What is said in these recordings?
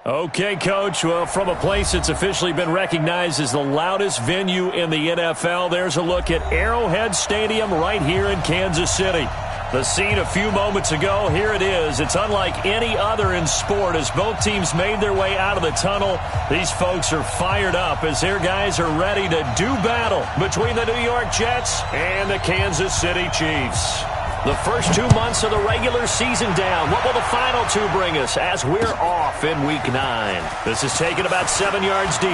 Okay, Coach. Well, from a place that's officially been recognized as the loudest venue in the NFL, there's a look at Arrowhead Stadium right here in Kansas City. The scene a few moments ago, here it is. It's unlike any other in sport as both teams made their way out of the tunnel. These folks are fired up as their guys are ready to do battle between the New York Jets and the Kansas City Chiefs. The first 2 months of the regular season down. What will the final two bring us as we're off in Week 9? This is taken about 7 yards deep.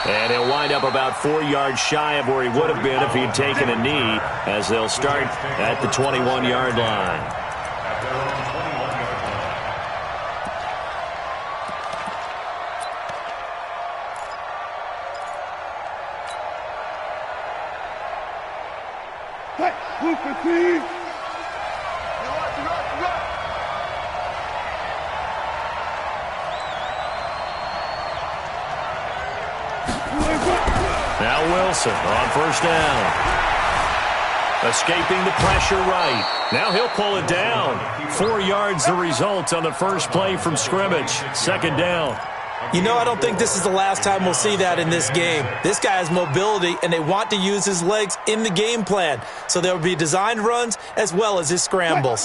And he'll wind up about 4 yards shy of where he would have been if he'd taken a knee, as they'll start at the 21-yard line. Now Wilson on first down. Escaping the pressure right. Now he'll pull it down. 4 yards the result on the first play from scrimmage. Second down. You know, I don't think this is the last time we'll see that in this game. This guy has mobility, and they want to use his legs in the game plan. So there will be designed runs as well as his scrambles.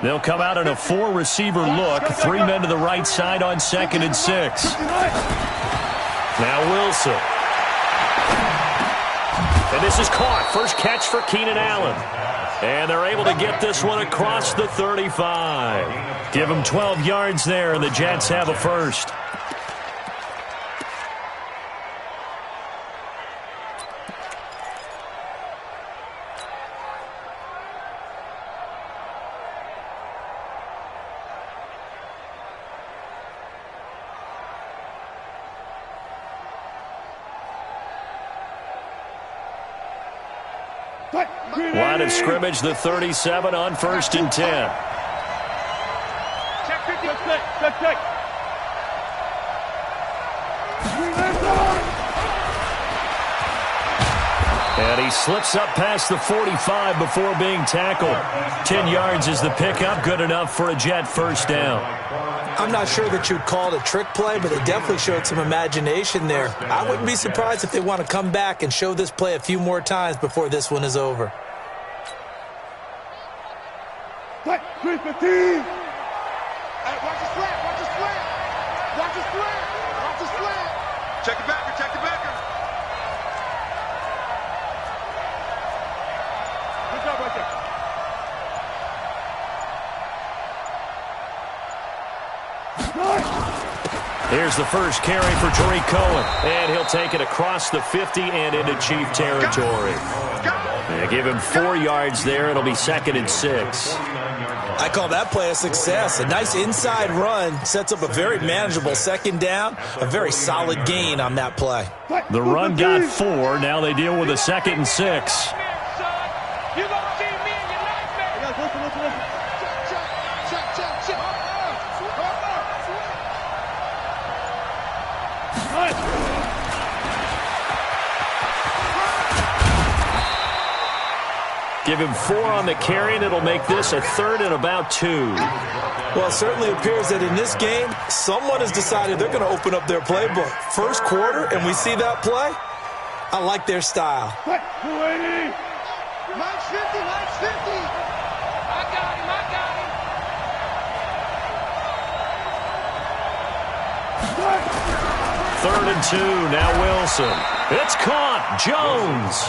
They'll come out in a 4-receiver look. 3 men to the right side on 2nd and 6. Now Wilson. And this is caught. First catch for Keenan Allen. And they're able to get this one across the 35. Give them 12 yards there, and the Jets have a first. Line of scrimmage, the 37 on 1st and 10. Check. And he slips up past the 45 before being tackled. 10 yards is the pickup, good enough for a Jet first down. I'm not sure that you'd call it a trick play, but they definitely showed some imagination there. I wouldn't be surprised if they want to come back and show this play a few more times before this one is over. Watch the slant. Check the backer. Good job right there. Here's the first carry for Tariq Cohen. And he'll take it across the 50 and into Chief territory. They give him 4 yards there. It'll be 2nd and 6. I call that play a success. A nice inside run sets up a very manageable second down. A very solid gain on that play. The run got 4. Now they deal with a 2nd and 6. Give him 4 on the carry, and it'll make this a 3rd and about 2. Well, it certainly appears that in this game, someone has decided they're going to open up their playbook. First quarter, and we see that play. I like their style. 280. Max 50. I got him. 3rd and 2, now Wilson. It's caught. Jones.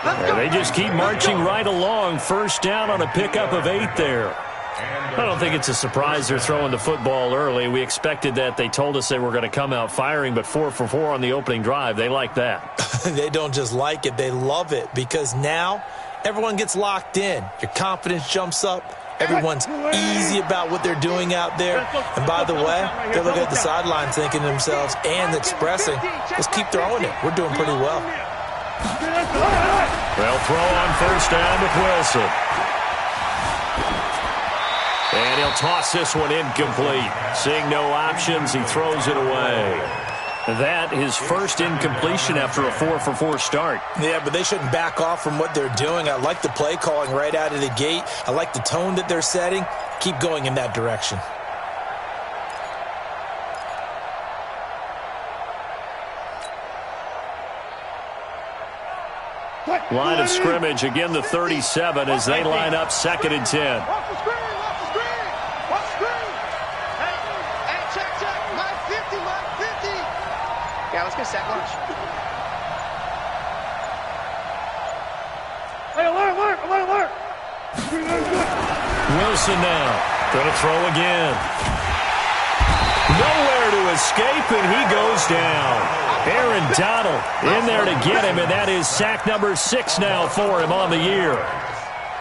And they just keep marching right along. First down on a pickup of 8 there. I don't think it's a surprise they're throwing the football early. We expected that. They told us they were going to come out firing, but 4 for 4 on the opening drive. They like that. They don't just like it. They love it because now everyone gets locked in. Your confidence jumps up. Everyone's easy about what they're doing out there. And by the way, they're looking at the sideline thinking to themselves and expressing, let's keep throwing it. We're doing pretty well. They'll throw on first down with Wilson. And he'll toss this one incomplete. Seeing no options, he throws it away. That his first incompletion after a 4 for 4 start. Yeah, but they shouldn't back off from what they're doing. I like the play calling right out of the gate. I like the tone that they're setting. Keep going in that direction. Line of scrimmage, again the 37 as they line up 2nd and 10. Watch the screen, watch the screen, watch the screen. Hey, check. Line 50, line 50. Yeah, let's get sack lunch. Hey, alert. Wilson now, going to throw again. Nowhere to escape, and he goes down. Aaron Donald in there to get him, and that is sack number 6 now for him on the year.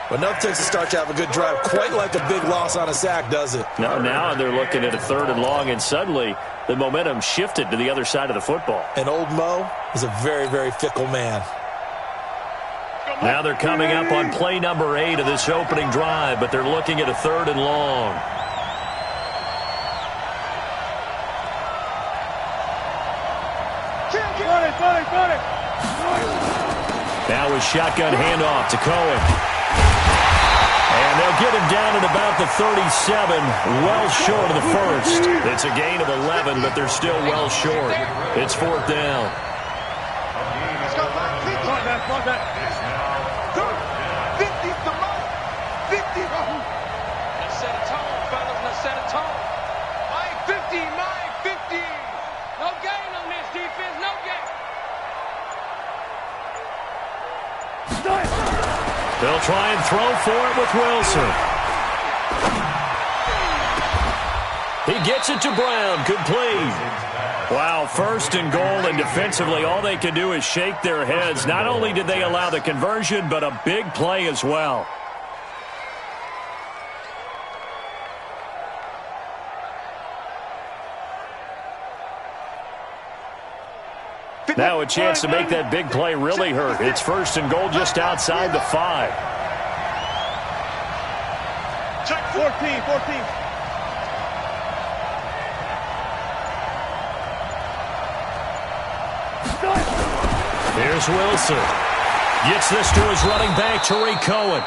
Well, enough takes to start to have a good drive. Quite like a big loss on a sack, does it? Now they're looking at a 3rd and long, and suddenly the momentum shifted to the other side of the football. And old Mo is a very, very fickle man. Now they're coming up on play number 8 of this opening drive, but they're looking at a 3rd and long. Now a shotgun handoff to Cohen. And they'll get him down at about the 37, well short of the first. It's a gain of 11, but they're still well short. It's 4th down. Let's go, line 50. 50's the mark. 50. Let's set a tone, fellas. Let's set a tone. Line 50. No gain on this defense. No gain. They'll try and throw for it with Wilson. He gets it to Brown. Complete. Wow, 1st and goal, and defensively all they can do is shake their heads. Not only did they allow the conversion, but a big play as well. Now a chance to make that big play really hurt. It's 1st and goal just outside the 5. Check 14. Here's Wilson. Gets this to his running back, Tariq Cohen.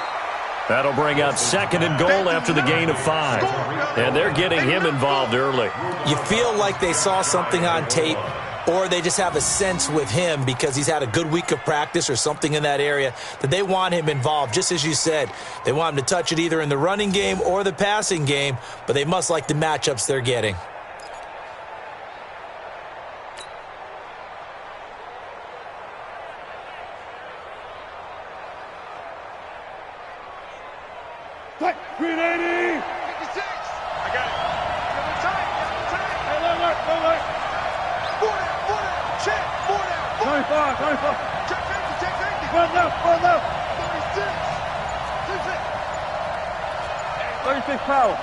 That'll bring up 2nd and goal after the gain of 5. And they're getting him involved early. You feel like they saw something on tape, or they just have a sense with him because he's had a good week of practice or something in that area that they want him involved. Just as you said, they want him to touch it either in the running game or the passing game, but they must like the matchups they're getting. Tight. 380. 56. I got it. Give it tight. Hey, look. 4 down. Check. 4 down. 25. Check 50. 1 left. 36 power.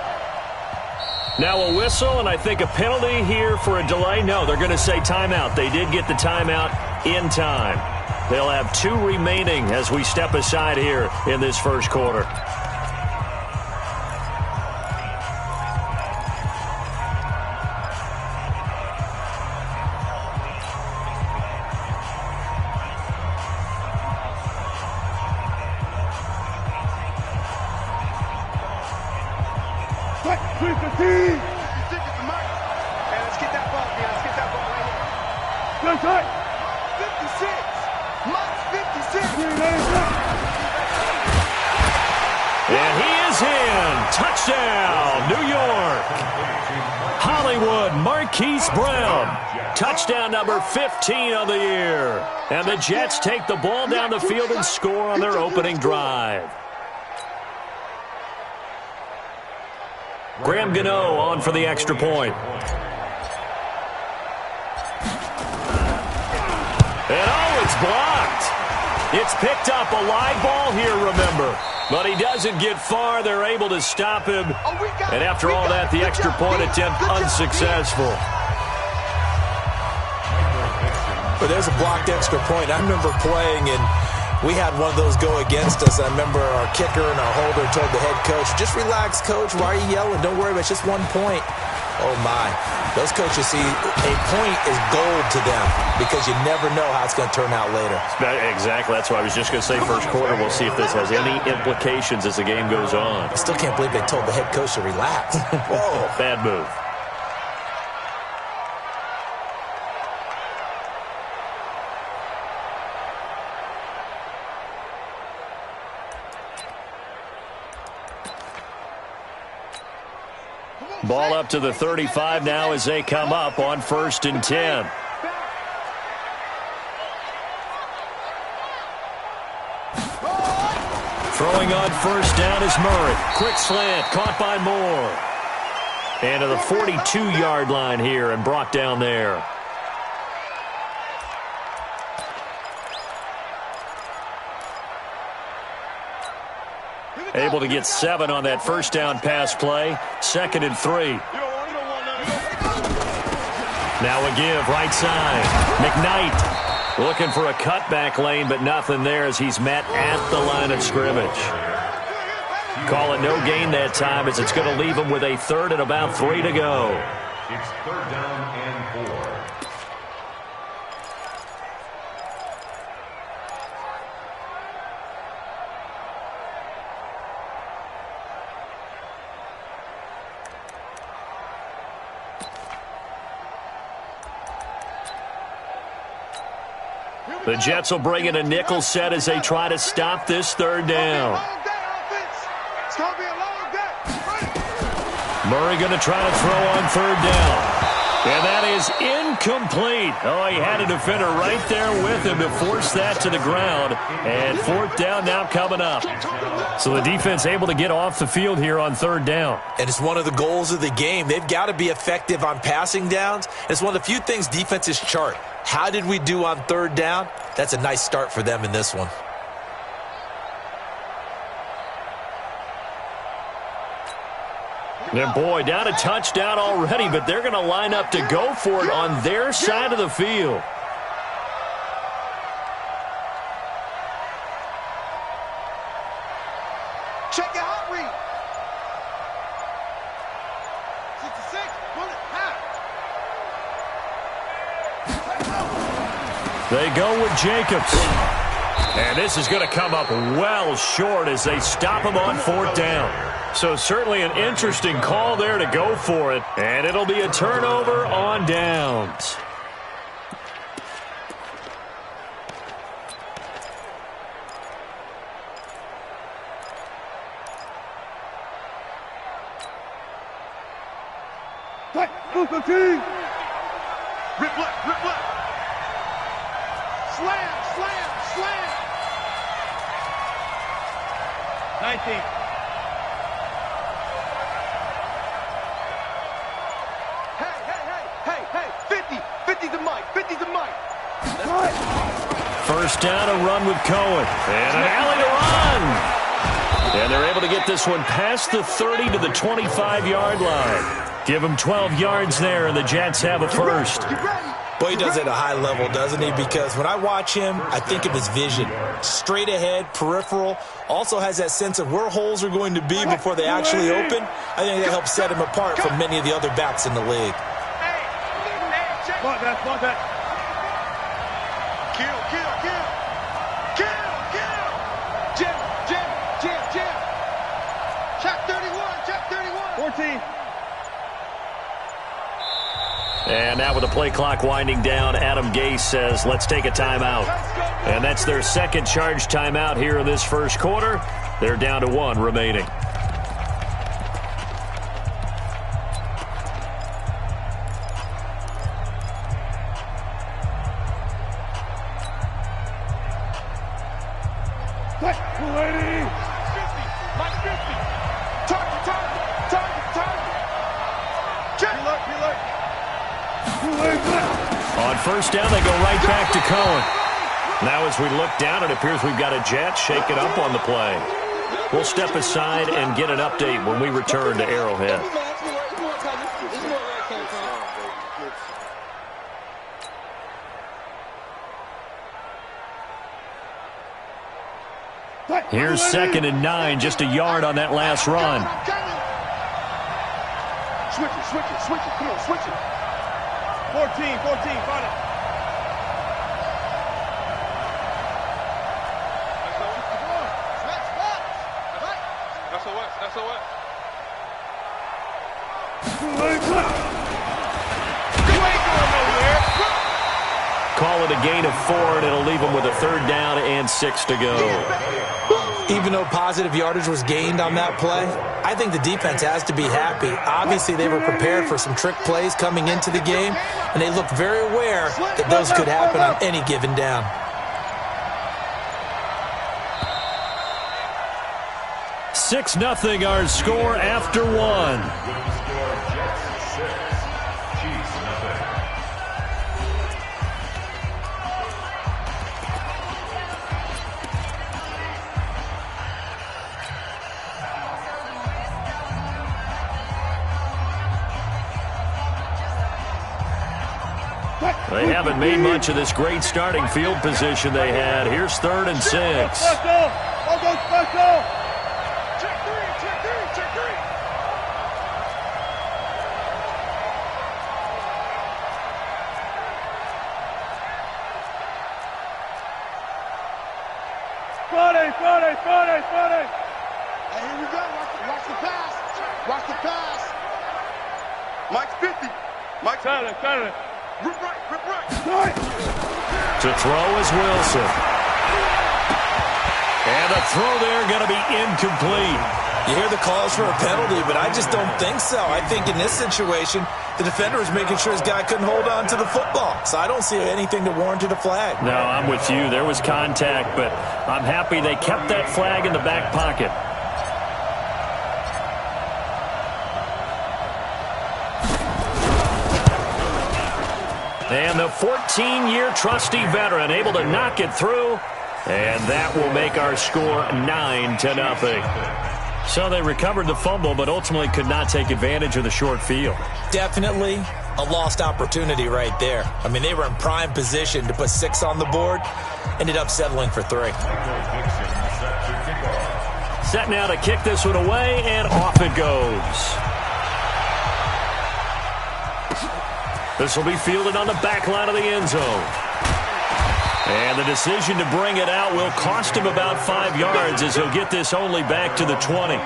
Now a whistle, and I think a penalty here for a delay. No, they're going to say timeout. They did get the timeout in time. They'll have 2 remaining as we step aside here in this first quarter. And he is in. Touchdown, New York. Hollywood Marquise Brown. Touchdown number 15 of the year. And the Jets take the ball down the field and score on their opening drive. Graham Gano on for the extra point. And oh, it's blocked. It's picked up a live ball here, remember. But he doesn't get far. They're able to stop him. And after all that, the extra point attempt unsuccessful. But there's a blocked extra point. I remember playing, and we had one of those go against us. I remember our kicker and our holder told the head coach, just relax, coach. Why are you yelling? Don't worry, it's just 1 point. Oh, my. Those coaches see a point is gold to them because you never know how it's going to turn out later. Exactly. That's what I was just going to say. First quarter, we'll see if this has any implications as the game goes on. I still can't believe they told the head coach to relax. Whoa. Bad move. Ball up to the 35 now as they come up on 1st and 10. Throwing on 1st down is Murray. Quick slant, caught by Moore. And to the 42-yard line here and brought down there. Able to get 7 on that 1st down pass play. 2nd and 3. Now a give, right side. McKnight looking for a cutback lane, but nothing there as he's met at the line of scrimmage. Call it no gain that time as it's going to leave him with a 3rd and about 3 to go. It's 3rd down and 4. The Jets will bring in a nickel set as they try to stop this 3rd down. Murray going to try to throw on 3rd down. And that is incomplete. Oh, he had a defender right there with him to force that to the ground. And 4th down now coming up. So the defense able to get off the field here on 3rd down. And it's one of the goals of the game. They've got to be effective on passing downs. It's one of the few things defenses chart. How did we do on 3rd down? That's a nice start for them in this one. And boy, down a touchdown already, but they're going to line up to go for it on their side of the field. Check it out, read. 66, bullet, half. They go with Jacobs. And this is going to come up well short as they stop him on 4th down. So certainly an interesting call there to go for it. And it'll be a turnover on downs. Rip left, rip left. Slam, slam, slam. 19. Hey, 50 the mic, 50 the mic. 1st down, a run with Cohen. And an alley to run. And they're able to get this one past the 30 to the 25-yard line. Give him 12 yards there, and the Jets have a 1st. Boy, he does it at a high level, doesn't he? Because when I watch him, I think of his vision. Straight ahead, peripheral. Also has that sense of where holes are going to be before they actually open. I think that helps set him apart from many of the other backs in the league. Come on, that. Kill. Jim. Check 31. 14. And now with the play clock winding down, Adam Gase says, let's take a timeout. And that's their 2nd charge timeout here in this 1st quarter. They're down to 1 remaining. On 1st down, they go right back to Cohen. Now as we look down, it appears we've got a Jet shaking up on the play. We'll step aside and get an update when we return to Arrowhead. Here's 2nd and 9, just a yard on that last run. Switch it. Come on, switch it. 14, find it. That's a what? Call it a gain of 4, and it'll leave them with a 3rd down and 6 to go. Even though positive yardage was gained on that play, I think the defense has to be happy. Obviously, they were prepared for some trick plays coming into the game, and they looked very aware that those could happen on any given down. Six 0 our score after one. They haven't made much of this great starting field position they had. Here's 3rd and 6. Friday. Hey, here we go. Watch the pass. Watch the pass. Mike's 50. Mike's Saturday. Rip right. To throw is Wilson. And the throw there going to be incomplete. You hear the calls for a penalty, but I just don't think so. I think in this situation, the defender was making sure his guy couldn't hold on to the football. So I don't see anything to warrant a flag. No, I'm with you. There was contact, but I'm happy they kept that flag in the back pocket. And the 14-year trusty veteran able to knock it through. And that will make our score 9-0. So they recovered the fumble, but ultimately could not take advantage of the short field. Definitely a lost opportunity right there. I mean, they were in prime position to put 6 on the board. Ended up settling for 3. Set now to kick this one away, and off it goes. This will be fielded on the back line of the end zone. And the decision to bring it out will cost him about 5 yards as he'll get this only back to the 20.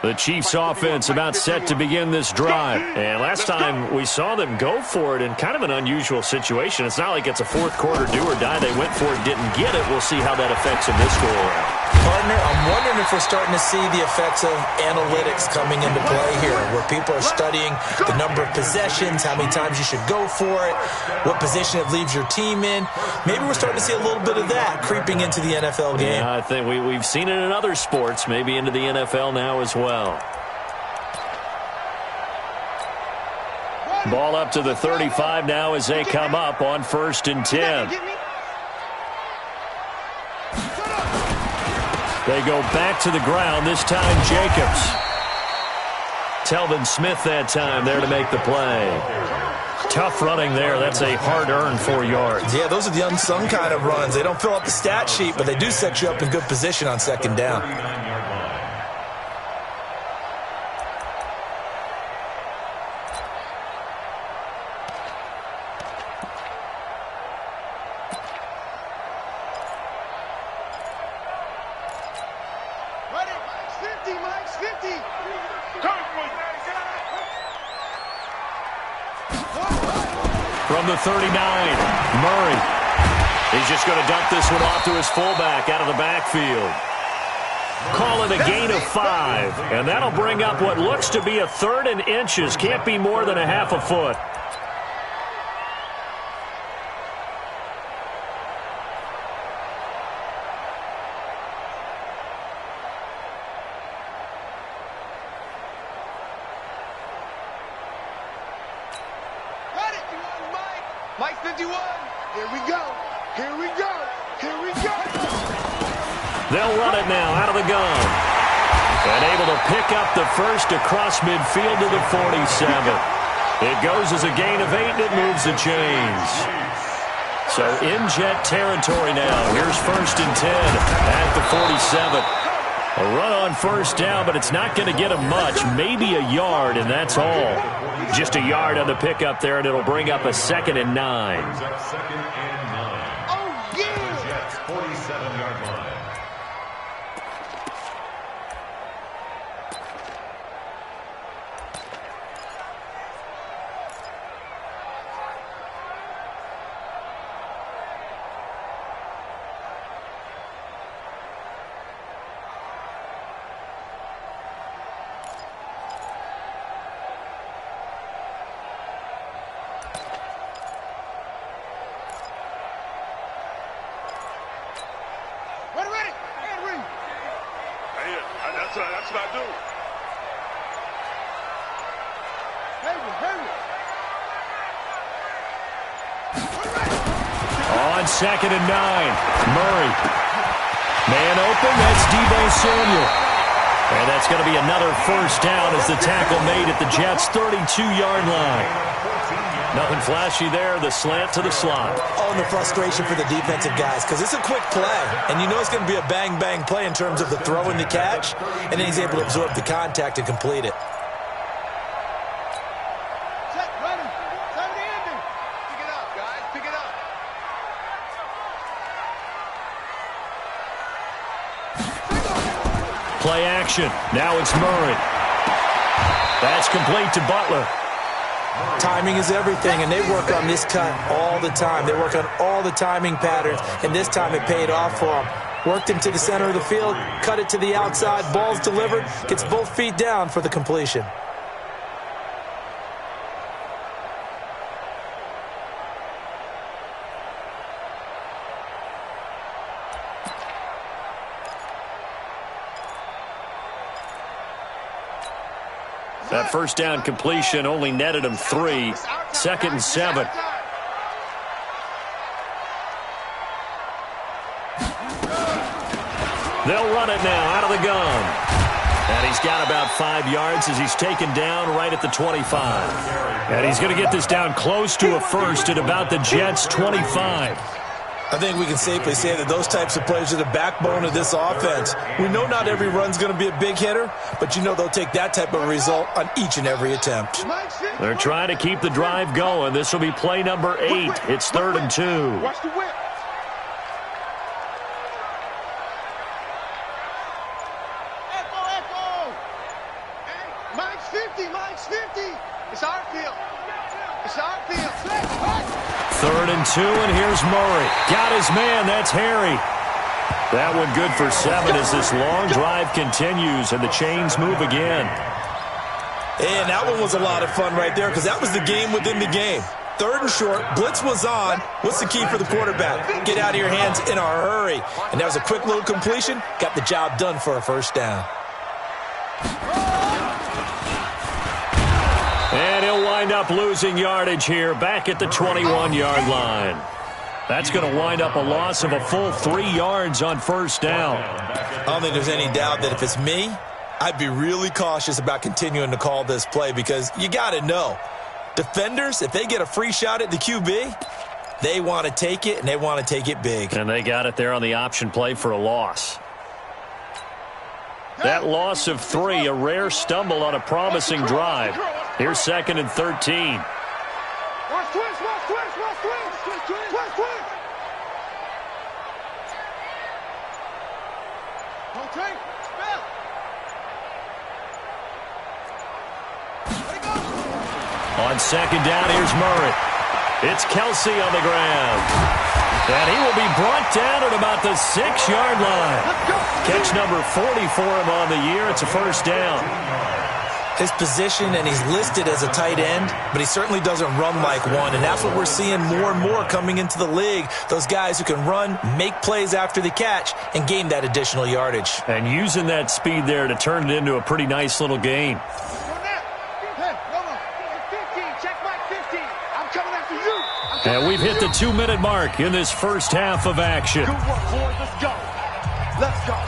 The Chiefs offense about set to begin this drive. And last time we saw them go for it in kind of an unusual situation. It's not like it's a fourth quarter do or die. They went for it, didn't get it. We'll see how that affects them this go around. Partner, I'm wondering if we're starting to see the effects of analytics coming into play here, where people are studying the number of possessions, how many times you should go for it, what position it leaves your team in. Maybe we're starting to see a little bit of that creeping into the NFL game. Yeah, I think we've seen it in other sports, maybe into the NFL now as well. Ball up to the 35 now as they come up on 1st and 10. They go back to the ground, this time Jacobs. Telvin Smith that time there to make the play. Tough running there. That's a hard-earned 4 yards. Yeah, those are the unsung kind of runs. They don't fill up the stat sheet, but they do set you up in good position on 2nd down. From the 39, Murray. He's just going to dump this one off to his fullback out of the backfield. Call it a gain of 5, and that'll bring up what looks to be a 3rd and inches. Can't be more than a half a foot. Mike 51. Here we go. They'll run it now out of the gun. And able to pick up the first across midfield to the 47. It goes as a gain of 8, and it moves the chains. So in Jet territory now. Here's 1st and 10 at the 47. A run on 1st down, but it's not going to get him much. Maybe a yard, and that's all. Just a yard on the pickup there, and it'll bring up a 2nd and 9. 7-yard line. That's what I do. On 2nd and 9, Murray. Man open, that's Deebo Samuel. And that's going to be another first down as the tackle made at the Jets' 32-yard line. Nothing flashy there, the slant to the slot. Oh, and the frustration for the defensive guys, because it's a quick play, and you know it's going to be a bang-bang play in terms of the throw and the catch, and then he's able to absorb the contact and complete it. Set, ready. Time to end it. Pick it up, guys. Pick it up. Play action. Now it's Murray. That's complete to Butler. Timing is everything, and they work on this cut all the time. They work on all the timing patterns, and this time it paid off for them. Worked him to the center of the field, cut it to the outside, ball's delivered, gets both feet down for the completion. That first down completion only netted him 3. 2nd and 7. They'll run it now out of the gun. And he's got about 5 yards as he's taken down right at the 25. And he's going to get this down close to a first at about the Jets' 25. I think we can safely say that those types of plays are the backbone of this offense. We know not every run's going to be a big hitter, but you know they'll take that type of result on each and every attempt. They're trying to keep the drive going. This will be play number 8. It's 3rd and 2. Watch the whip. Echo. Mike's 50. Mike's 50. It's our field. It's our field. 3rd and 2, and here's Murray. Got his man. That's Harry. That one good for 7 as this long drive continues and the chains move again. And that one was a lot of fun right there because that was the game within the game. 3rd and short, blitz was on. What's the key for the quarterback? Get out of your hands in a hurry. And that was a quick little completion. Got the job done for a first down. And he'll wind up losing yardage here back at the 21-yard line. That's going to wind up a loss of a full 3 yards on first down. I don't think there's any doubt that if it's me, I'd be really cautious about continuing to call this play because you got to know, defenders, if they get a free shot at the QB, they want to take it, and they want to take it big. And they got it there on the option play for a loss. That loss of 3, a rare stumble on a promising drive. Here's 2nd and 13. Watch twist. Don't take. Spell. On 2nd down, here's Murray. It's Kelsey on the ground. And he will be brought down at about the 6-yard line. Catch number 40 for him on the year. It's a first down. His position, and he's listed as a tight end, but he certainly doesn't run like one, and that's what we're seeing more and more coming into the league. Those guys who can run, make plays after the catch, and gain that additional yardage. And using that speed there to turn it into a pretty nice little game. And we've hit the 2-minute mark in this first half of action. Good work, boys. Let's go. Let's go.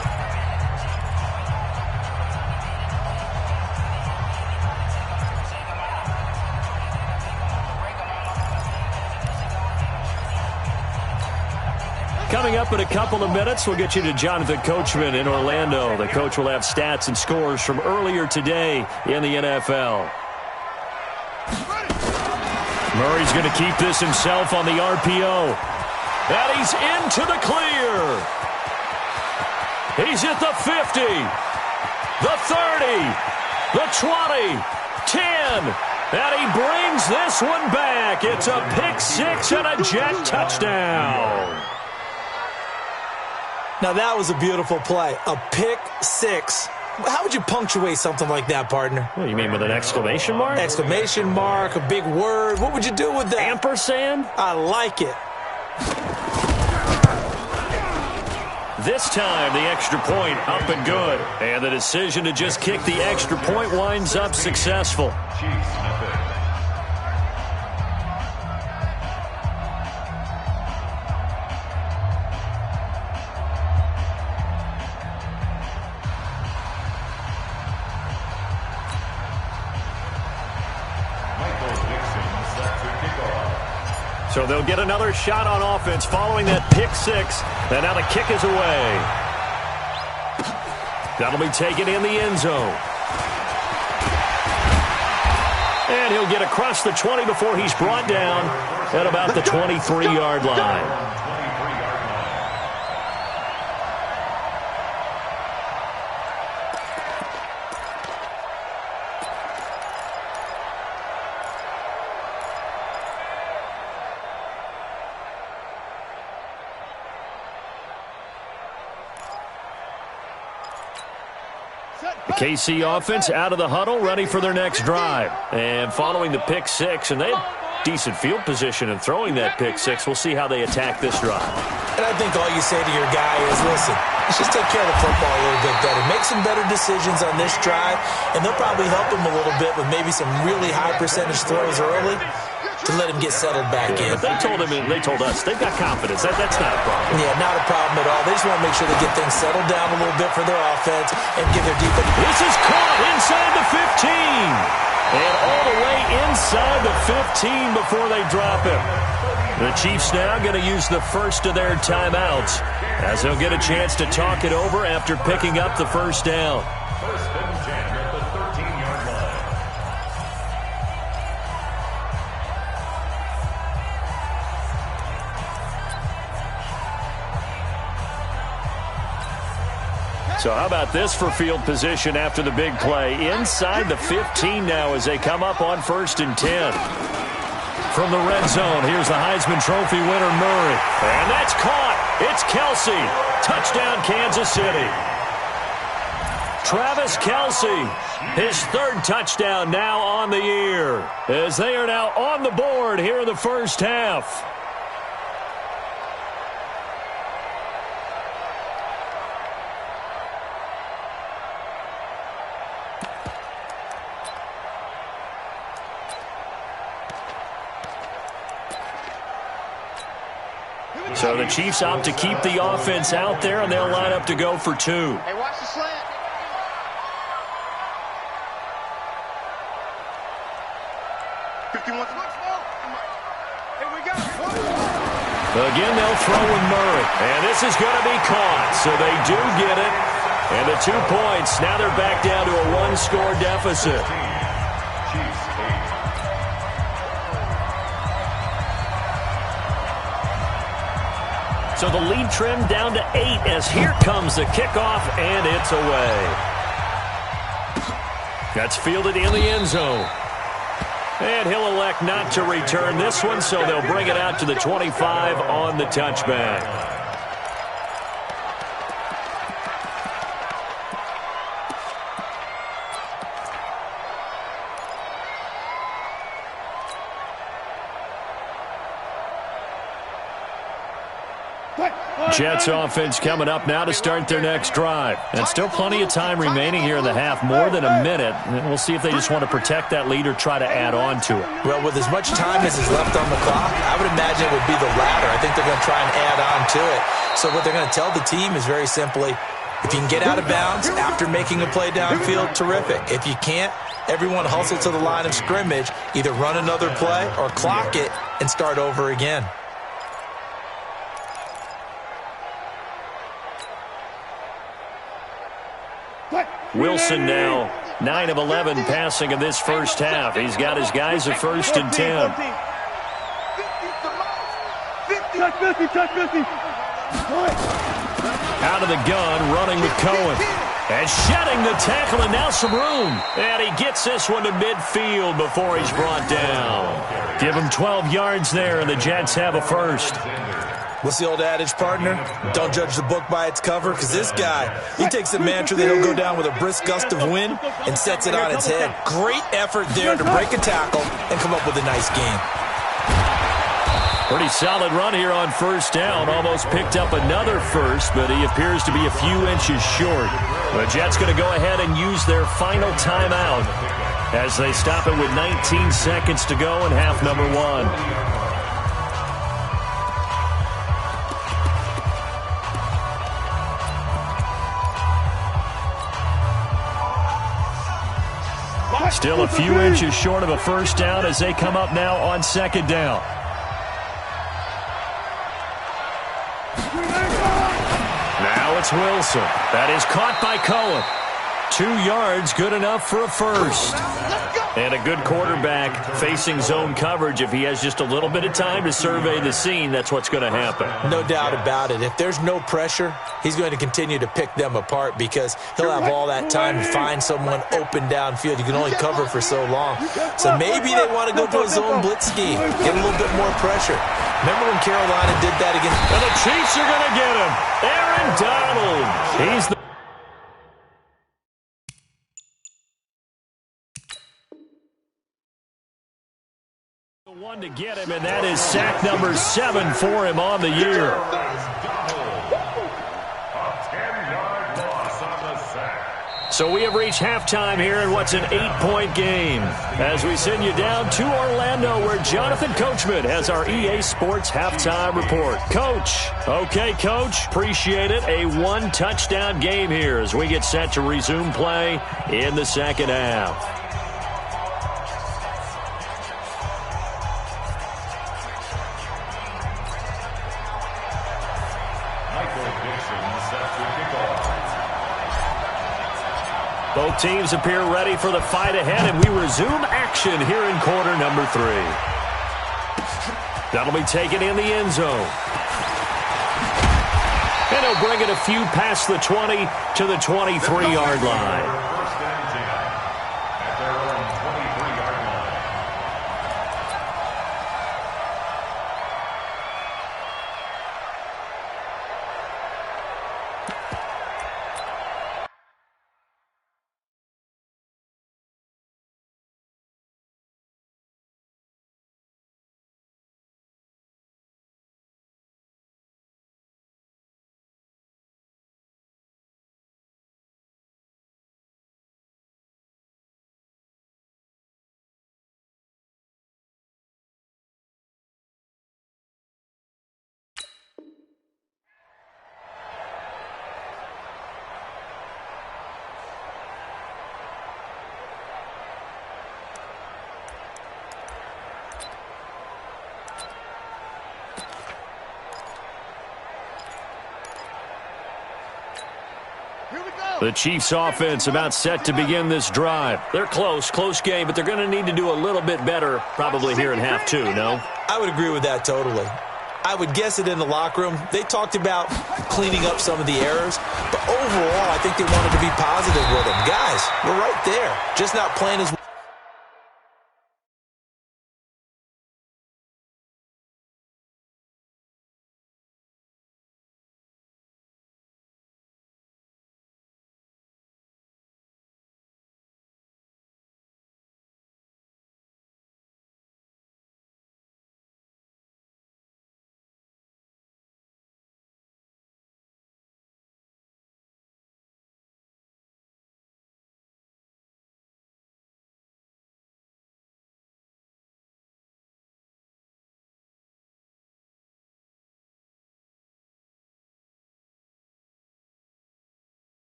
Coming up in a couple of minutes, we'll get you to Jonathan Coachman in Orlando. The coach will have stats and scores from earlier today in the NFL. Murray's going to keep this himself on the RPO. And he's into the clear. He's at the 50, the 30, the 20, 10, and he brings this one back. It's a pick six and a Jet touchdown. Now, that was a beautiful play. A pick six. How would you punctuate something like that, partner? What do you mean, with an exclamation mark? Exclamation mark, a big word. What would you do with that? Ampersand? I like it. This time, the extra point up and good. And the decision to just kick the extra point winds up successful. Chiefs nothing. So they'll get another shot on offense following that pick six. And now the kick is away. That'll be taken in the end zone. And he'll get across the 20 before he's brought down at about the 23-yard line. The KC offense out of the huddle, ready for their next drive. And following the pick six, and they had decent field position in throwing that pick six. We'll see how they attack this drive. And I think all you say to your guy is, listen, let's just take care of the football a little bit better. Make some better decisions on this drive, and they'll probably help him a little bit with maybe some really high percentage throws early to let him get settled back in. But they told us they've got confidence. That's not a problem. Yeah, not a problem at all. They just want to make sure they get things settled down a little bit for their offense and give their defense. This is caught inside the 15. And all the way inside the 15 before they drop him. The Chiefs now going to use the first of their timeouts as they'll get a chance to talk it over after picking up the first down. First and 10 at the 13-yard line. So how about this for field position after the big play? Inside the 15 now as they come up on first and 10. From the red zone, here's the Heisman Trophy winner, Murray. And that's caught. It's Kelce. Touchdown, Kansas City. Travis Kelce, his third touchdown now on the year, as they are now on the board here in the first half. So the Chiefs opt to keep the offense out there, and they'll line up to go for two. Hey, watch the slant. Again, they'll throw with Murray. And this is going to be caught. So they do get it. And the 2 points, now they're back down to a one-score deficit. Chiefs 8. So the lead trimmed down to 8 as here comes the kickoff, and it's away. That's fielded in the end zone. And he'll elect not to return this one, so they'll bring it out to the 25 on the touchback. Jets offense coming up now to start their next drive. And still plenty of time remaining here in the half, more than a minute. And we'll see if they just want to protect that lead or try to add on to it. Well, with as much time as is left on the clock, I would imagine it would be the latter. I think they're going to try and add on to it. So what they're going to tell the team is very simply, if you can get out of bounds after making a play downfield, terrific. If you can't, everyone hustle to the line of scrimmage, either run another play or clock it and start over again. Wilson now 9 of 11 passing in this first half. He's got his guys at first and 10. Touch 50. Out of the gun, running with Cohen. And shedding the tackle, and now some room. And he gets this one to midfield before he's brought down. Give him 12 yards there, and the Jets have a first. What's the old adage, partner? Don't judge the book by its cover, because this guy, he takes a mantra that he'll go down with a brisk gust of wind and sets it on its head. Great effort there to break a tackle and come up with a nice gain. Pretty solid run here on first down. Almost picked up another first, but he appears to be a few inches short. The Jets going to go ahead and use their final timeout as they stop it with 19 seconds to go in half number one. Still a few inches short of a first down as they come up now on second down. Now it's Wilson. That is caught by Cohen. 2 yards, good enough for a first. And a good quarterback facing zone coverage. If he has just a little bit of time to survey the scene, that's what's going to happen. No doubt about it. If there's no pressure, he's going to continue to pick them apart because he'll have all that time to find someone open downfield. You can only cover for so long. So maybe they want to go to a zone blitz scheme, get a little bit more pressure. Remember when Carolina did that against... And the Chiefs are going to get him. Aaron Donald. He's the... one to get him, and that is sack number 7 for him on the year. A 10-yard loss on the sack. So we have reached halftime here in what's an 8-point game as we send you down to Orlando where Jonathan Coachman has our EA Sports halftime report. Coach. Okay, Coach. Appreciate it. A 1-touchdown game here as we get set to resume play in the second half. Both teams appear ready for the fight ahead, and we resume action here in quarter number 3. That'll be taken in the end zone. And he'll bring it a few past the 20 to the 23-yard line. First and 10 at their own 23-yard line. The Chiefs offense about set to begin this drive. They're close game, but they're going to need to do a little bit better probably here in half 2, no? I would agree with that totally. I would guess it in the locker room. They talked about cleaning up some of the errors, but overall, I think they wanted to be positive with them. Guys, we're right there, just not playing as well.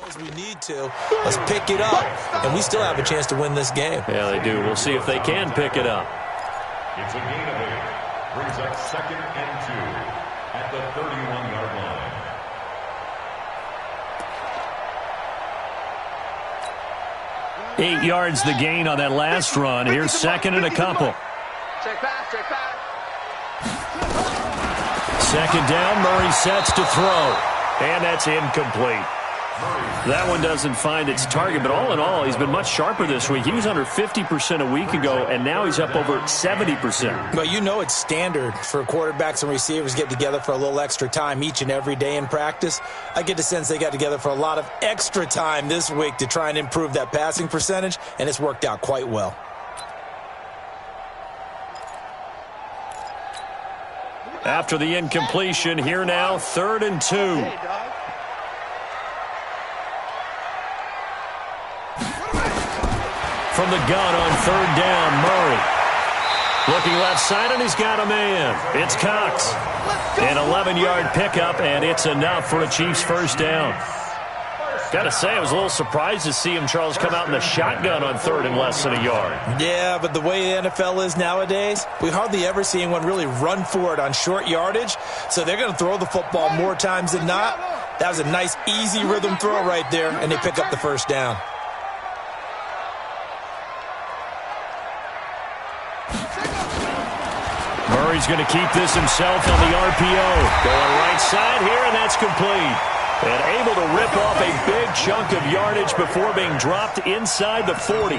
as we need to. Let's pick it up, and we still have a chance to win this game. Yeah, they do. We'll see if they can pick it up. It's a gain of 8. Brings up 2nd and 2 at the 31-yard line. Eight yards the gain on that last run. Here's 2nd and a couple. Check pass, check pass. 2nd down, Murray sets to throw. And that's incomplete. That one doesn't find its target, but all in all, he's been much sharper this week. He was under 50% a week ago, and now he's up over 70%. But you know it's standard for quarterbacks and receivers get together for a little extra time each and every day in practice. I get the sense they got together for a lot of extra time this week to try and improve that passing percentage, and it's worked out quite well. After the incompletion, here now, 3rd and 2. From the gun on 3rd down, Murray. Looking left side, and he's got a man. It's Cox. An 11-yard pickup, and it's enough for a Chiefs first down. Got to say, I was a little surprised to see him, Charles, come out in the shotgun on 3rd and less than a yard. Yeah, but the way the NFL is nowadays, we hardly ever see anyone really run for it on short yardage, so they're going to throw the football more times than not. That was a nice, easy rhythm throw right there, and they pick up the first down. Murray's going to keep this himself on the RPO. Going right side here, and that's complete. And able to rip off a big chunk of yardage before being dropped inside the 40.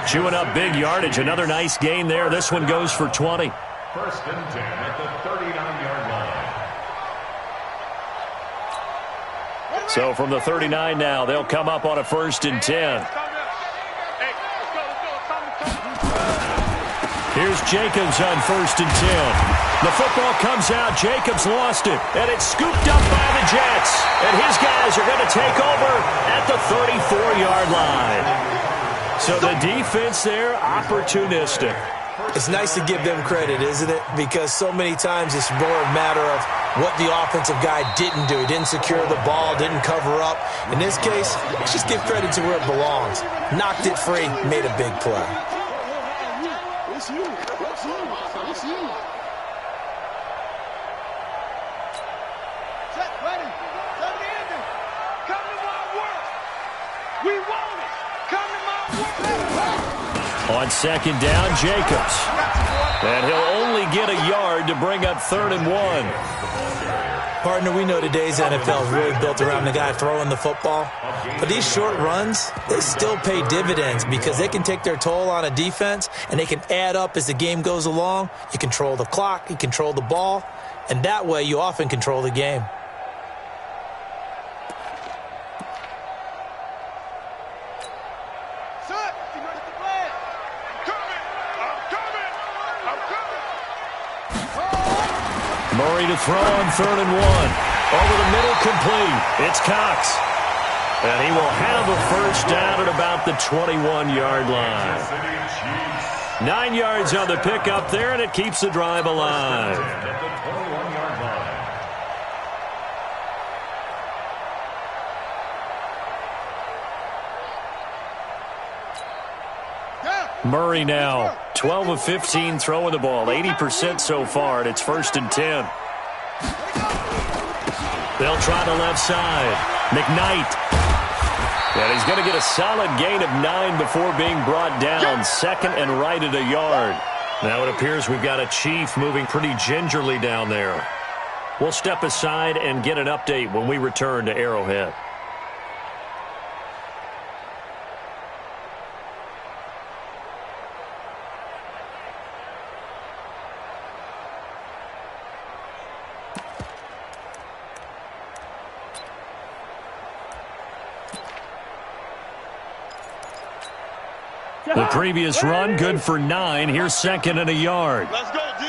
Chewing up big yardage. Another nice gain there. This one goes for 20. 1st and 10 at the 39-yard line. So from the 39 now, they'll come up on a 1st and 10. Here's Jacobs on 1st and 10. The football comes out. Jacobs lost it, and it's scooped up by the Jets. And his guys are going to take over at the 34-yard line. So the defense there, opportunistic. It's nice to give them credit, isn't it? Because so many times it's more a matter of what the offensive guy didn't do. He didn't secure the ball, didn't cover up. In this case, let's just give credit to where it belongs. Knocked it free, made a big play. On 2nd down, Jacobs. And he'll only get a yard to bring up 3rd and 1. Partner, we know today's NFL is really built around the guy throwing the football. But these short runs, they still pay dividends because they can take their toll on a defense, and they can add up as the game goes along. You control the clock, you control the ball, and that way you often control the game. Murray to throw on 3rd and 1. Over the middle, complete. It's Cox. And he will have a first down at about the 21-yard line. 9 yards on the pickup there, and it keeps the drive alive. Murray now, 12 of 15 throwing the ball, 80% so far, and it's 1st and 10. They'll try the left side. McKnight. And he's going to get a solid gain of 9 before being brought down. 2nd and right at a yard. Now it appears we've got a Chief moving pretty gingerly down there. We'll step aside and get an update when we return to Arrowhead. The previous run, good for 9. Here's 2nd and a yard. Let's go, D.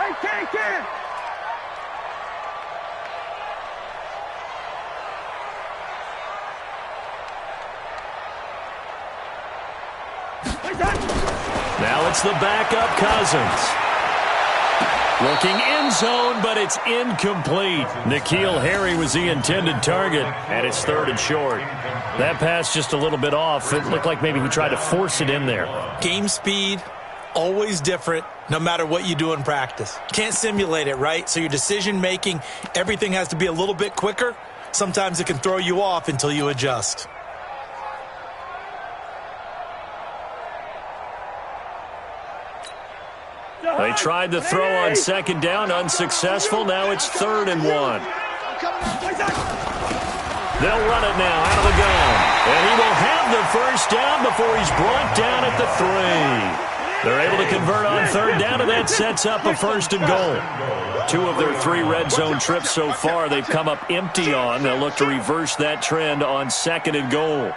Hey, Ken. Now it's the backup Cousins. Looking end zone, but it's incomplete. N'Keal Harry was the intended target, and it's 3rd and short. That pass just a little bit off. It looked like maybe he tried to force it in there. Game speed, always different, no matter what you do in practice. Can't simulate it, right? So your decision-making, everything has to be a little bit quicker. Sometimes it can throw you off until you adjust. They tried to throw on 2nd down, unsuccessful. Now it's 3rd and 1. They'll run it now out of the gun. And he will have the 1st down before he's brought down at the 3. They're able to convert on 3rd down, and that sets up a 1st and goal. 2 of their 3 red zone trips so far they've come up empty on. They'll look to reverse that trend on 2nd and goal.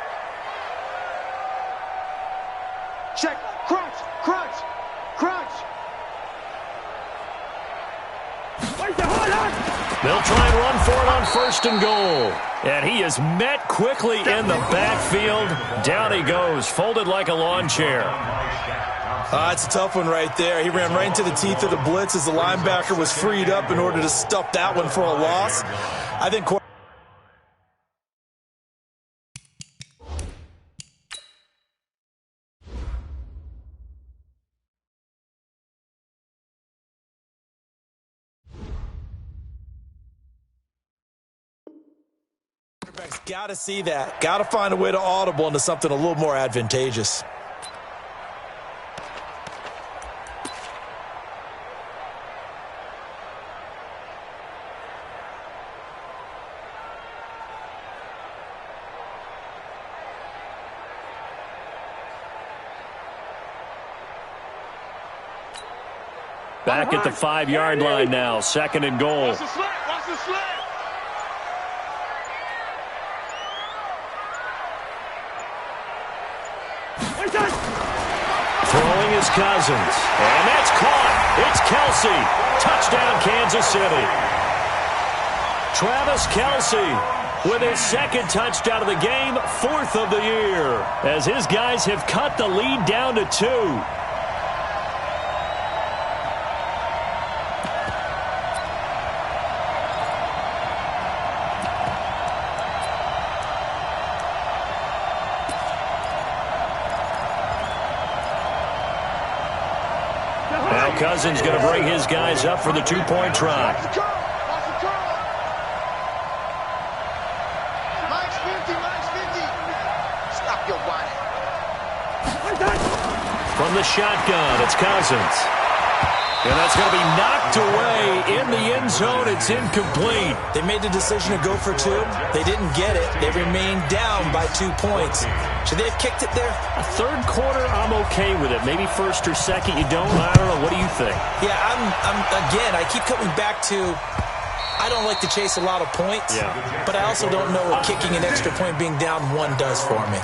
Check. Crunch. Crunch. Crunch. They'll try and run for it on 1st and goal. And he is met quickly in the backfield. Down he goes, folded like a lawn chair. It's a tough one right there. He ran right into the teeth of the blitz as the linebacker was freed up in order to stuff that one for a loss. I think quarterback's got to see that. Got to find a way to audible into something a little more advantageous. Back at the 5-yard line now, 2nd and goal. Watch the slant. Watch the slant. Throwing is Cousins. And that's caught. It's Kelce. Touchdown, Kansas City. Travis Kelce with his 2nd touchdown of the game, 4th of the year, as his guys have cut the lead down to 2. Cousins going to bring his guys up for the 2-point try. Watch the curl. Watch the curl. Mike's 50. Mike's 50. Stop your whining. From the shotgun, it's Cousins. And that's going to be knocked away in the end zone. It's incomplete. They made the decision to go for 2. They didn't get it. They remained down by 2 points. Should they have kicked it there? A 3rd quarter, I'm okay with it. Maybe 1st or 2nd, you don't. I don't know. What do you think? Yeah, again, I keep coming back to I don't like to chase a lot of points, but I also don't know what kicking an extra point being down 1 does for me.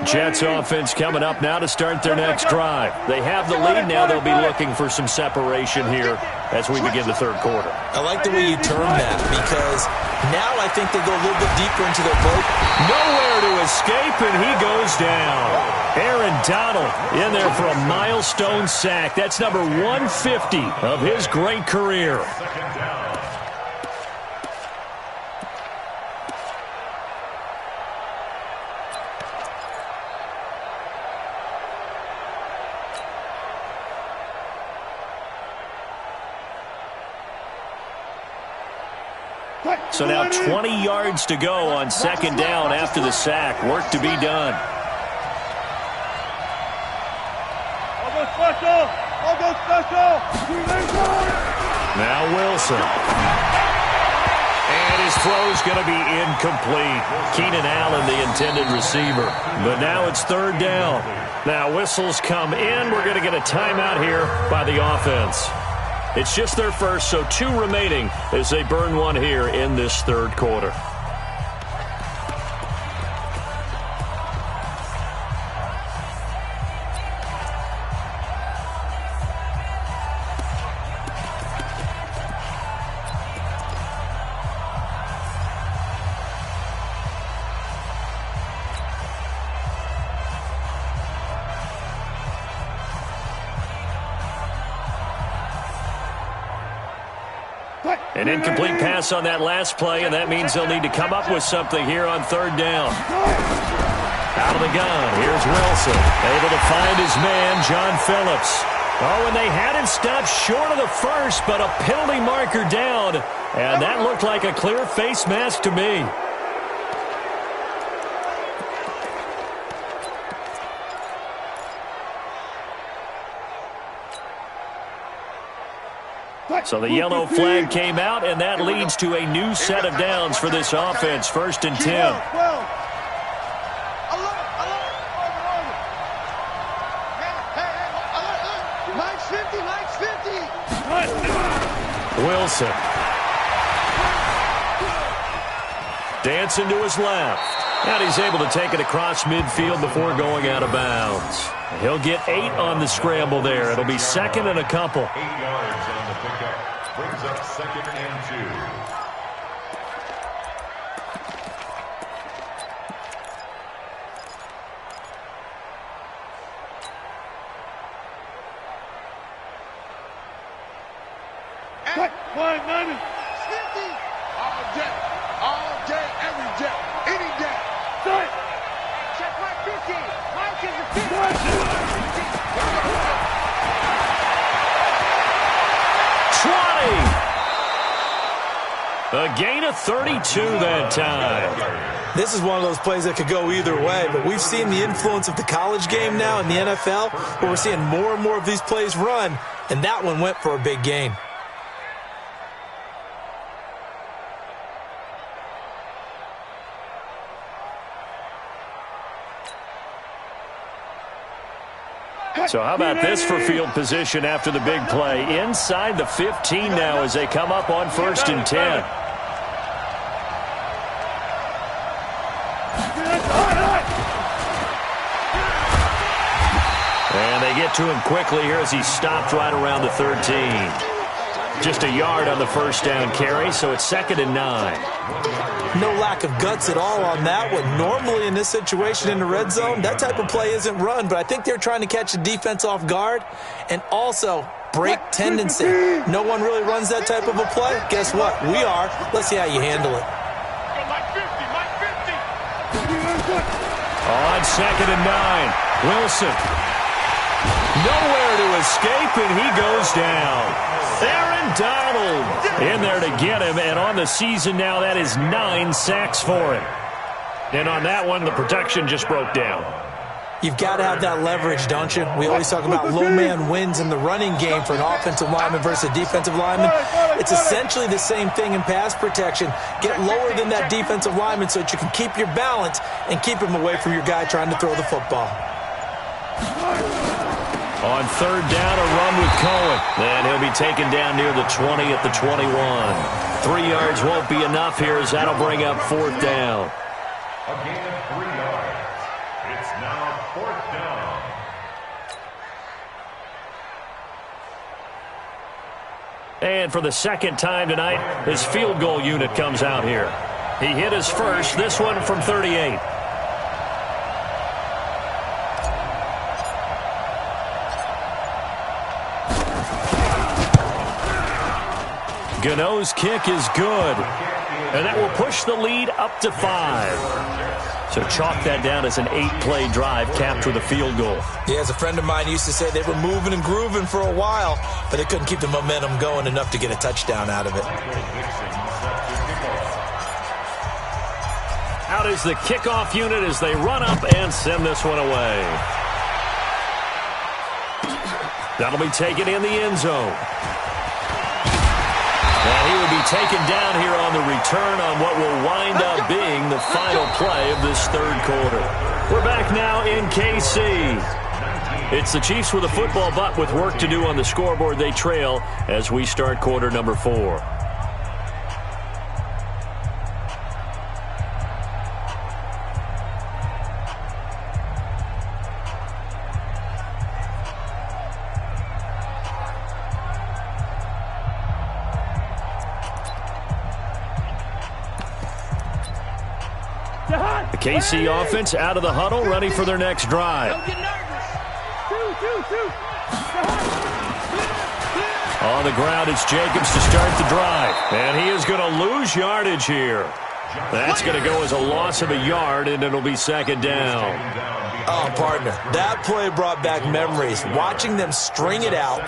Jets offense coming up now to start their next drive. They have the lead now. They'll be looking for some separation here as we begin the 3rd quarter. I like the way you term that because now I think they go a little bit deeper into their boat. Nowhere to escape, and he goes down. Aaron Donald in there for a milestone sack. That's number 150 of his great career. So now 20 yards to go on 2nd down after the sack. Work to be done. I'll go special. I'll go special. Now Wilson. And his throw's going to be incomplete. Keenan Allen, the intended receiver. But now it's 3rd down. Now whistles come in. We're going to get a timeout here by the offense. It's just their first, so 2 remaining as they burn 1 here in this 3rd quarter. An incomplete pass on that last play, and that means they'll need to come up with something here on third down. Out of the gun, here's Wilson. Able to find his man, John Phillips. Oh, and they had him stopped short of the first, but a penalty marker down. And that looked like a clear face mask to me. So the yellow flag came out, and that leads to a new set of downs for this offense. 1st and 10. Wilson. Dancing to his left. And he's able to take it across midfield before going out of bounds. He'll get 8 on the scramble there. It'll be 2nd and a couple. 8 yards on the pickup. Brings up 2nd and 2. All day, every day, any day. Check my 50. Mike is the 50. A gain of 32 that time. This is one of those plays that could go either way, but we've seen the influence of the college game now in the NFL, where we're seeing more and more of these plays run, and that one went for a big gain. So how about this for field position after the big play? Inside the 15 now as they come up on 1st and 10. And they get to him quickly here as he's stopped right around the 13. Just a yard on the first down carry, so it's 2nd and 9. No lack of guts at all on that one. Normally in this situation in the red zone, that type of play isn't run, but I think they're trying to catch the defense off guard and also break tendency. No one really runs that type of a play. Guess what? We are. Let's see how you handle it. On 2nd and 9, Wilson. Nowhere to escape, and he goes down. Aaron Donald in there to get him, and on the season now, that is 9 sacks for him. And on that one, the protection just broke down. You've got to have that leverage, don't you? We always talk about low man wins in the running game for an offensive lineman versus a defensive lineman. It's essentially the same thing in pass protection. Get lower than that defensive lineman so that you can keep your balance and keep him away from your guy trying to throw the football. On 3rd down, a run with Cohen. And he'll be taken down near the 20 at the 21. 3 yards won't be enough here as that'll bring up 4th down. A gain of 3 yards. It's now 4th down. And for the 2nd time tonight, his field goal unit comes out here. He hit his first, this one from 38. Gano's kick is good. And that will push the lead up to 5. So chalk that down as an 8-play drive capped with a field goal. Yeah, as a friend of mine used to say, they were moving and grooving for a while, but they couldn't keep the momentum going enough to get a touchdown out of it. Out is the kickoff unit as they run up and send this one away. That'll be taken in the end zone. And he will be taken down here on the return on what will wind up being the final play of this 3rd quarter. We're back now in KC. It's the Chiefs with a football, but with work to do on the scoreboard, they trail as we start quarter number 4. The KC offense out of the huddle, ready for their next drive. On the ground, it's Jacobs to start the drive. And he is going to lose yardage here. That's going to go as a loss of a yard, and it'll be second down. Oh, partner, that play brought back memories. Watching them string it out,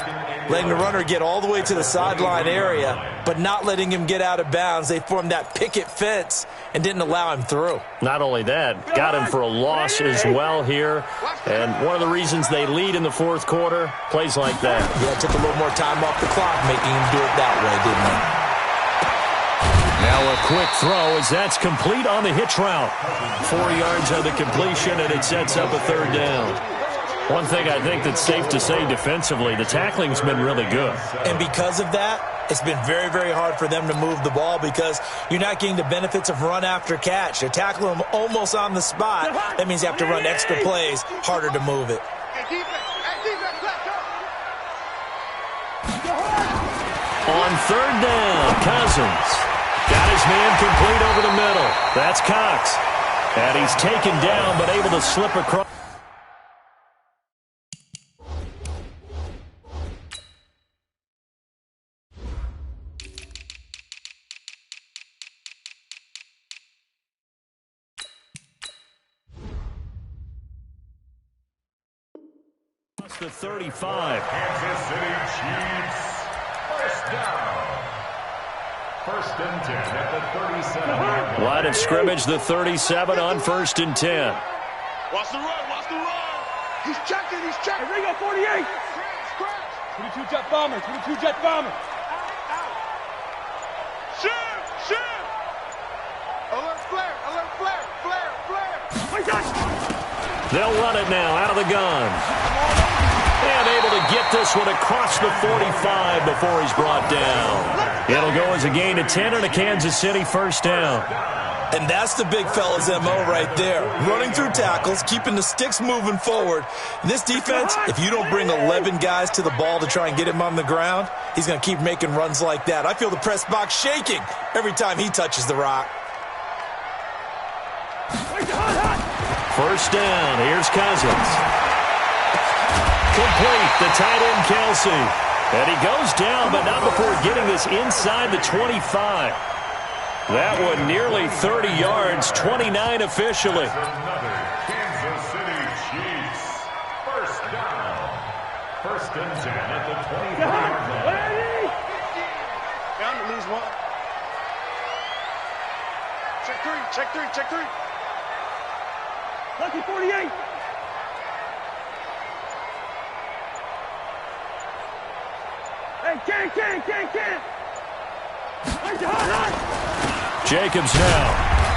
letting the runner get all the way to the sideline area, but not letting him get out of bounds. They formed that picket fence and didn't allow him through. Not only that, got him for a loss as well here. And one of the reasons they lead in the fourth quarter, plays like that. Yeah, it took a little more time off the clock making him do it that way, didn't it? Now a quick throw as that's complete on the hitch route. 4 yards on the completion, and it sets up a third down. One thing I think that's safe to say defensively, the tackling's been really good. And because of that, it's been very, very hard for them to move the ball because you're not getting the benefits of run after catch. They tackle them almost on the spot. That means you have to run extra plays, harder to move it. On third down, Cousins. Got his man complete over the middle. That's Cox. And he's taken down but able to slip across. The 35. Kansas City Chiefs. First down. First and 10 at the 37. Line of scrimmage, the 37 on first and 10. Watch the run, watch the run. He's checking, he's checking. Ringo 48. Scratch. 22 jet bomber, 22 jet bomber. Shoot. Alert flare, flare. They'll run it now out of the gun. And able to get this one across the 45 before he's brought down. It'll go as a gain of 10 and a Kansas City first down. And that's the big fella's MO right there. Running through tackles, keeping the sticks moving forward. And this defense, if you don't bring 11 guys to the ball to try and get him on the ground, he's going to keep making runs like that. I feel the press box shaking every time he touches the rock. First down, here's Cousins. Complete, the tight end Kelsey. And he goes down, but not before getting this inside the 25. That one nearly 30 yards, 29 officially. Another Kansas City Chiefs. First down. First and 10 at the 25-yard line. Down to lose one. Check three. Lucky 48. Hey, can't. Jacobs now.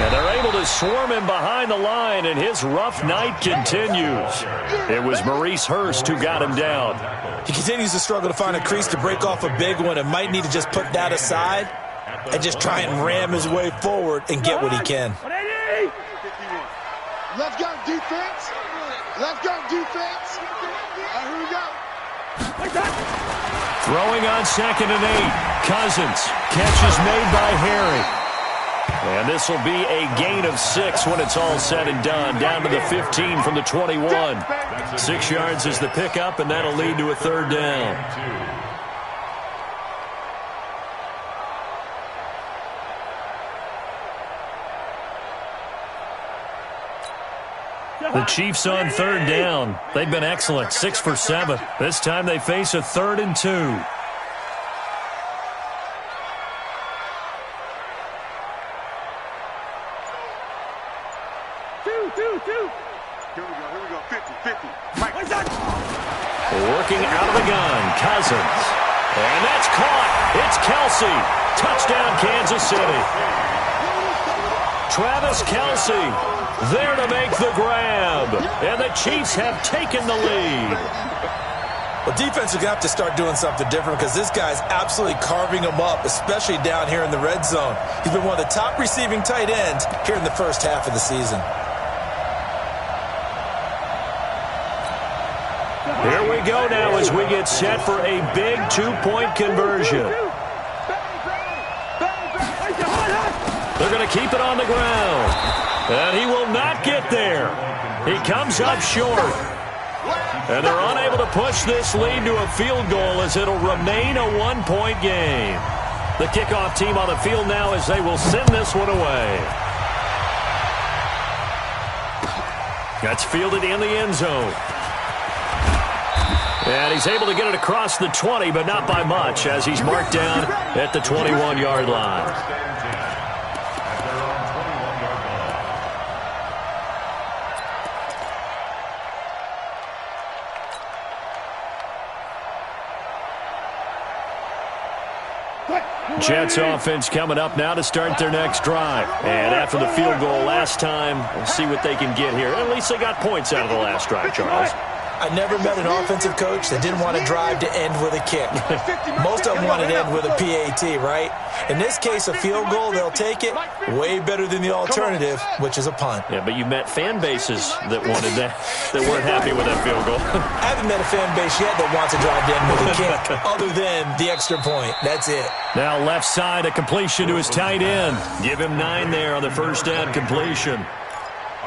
And they're able to swarm him behind the line, and his rough night continues. It was Maurice Hurst who got him down. He continues to struggle to find a crease to break off a big one and might need to just put that aside and just try and ram his way forward and get what he can. Let's go defense. All right, here we go. Throwing on second and 8. Cousins. Catch is made by Harry. And this will be a gain of 6 when it's all said and done. Down to the 15 from the 21. 6 yards is the pickup, and that'll lead to a third down. The Chiefs on third down. They've been excellent, 6 for 7. This time they face a 3rd and 2. Here we go. 50. Working out of the gun, Cousins. And that's caught. It's Kelsey. Touchdown, Kansas City. Travis Kelsey there to make the grab. And the Chiefs have taken the lead. Well, defense is going to have to start doing something different because this guy's absolutely carving them up, especially down here in the red zone. He's been one of the top receiving tight ends here in the first half of the season. Here we go now as we get set for a big 2-point conversion. They're going to keep it on the ground. And he will not get there. He comes up short. And they're unable able to push this lead to a field goal as it'll remain a 1-point game. The kickoff team on the field now as they will send this one away. That's fielded in the end zone. And he's able to get it across the 20, but not by much, as he's marked down at the 21-yard line. Jets offense coming up now to start their next drive. And after the field goal last time, we'll see what they can get here. At least they got points out of the last drive, Charles. I never met an offensive coach that didn't want to drive to end with a kick. Most of them wanted to end with a PAT, right? In this case, a field goal, they'll take it. Way better than the alternative, which is a punt. Yeah, but you met fan bases that wanted that weren't happy with that field goal. I haven't met a fan base yet that wants to drive to end with a kick, other than the extra point. That's it. Now left side, a completion to his tight end. Give him 9 there on the first down completion.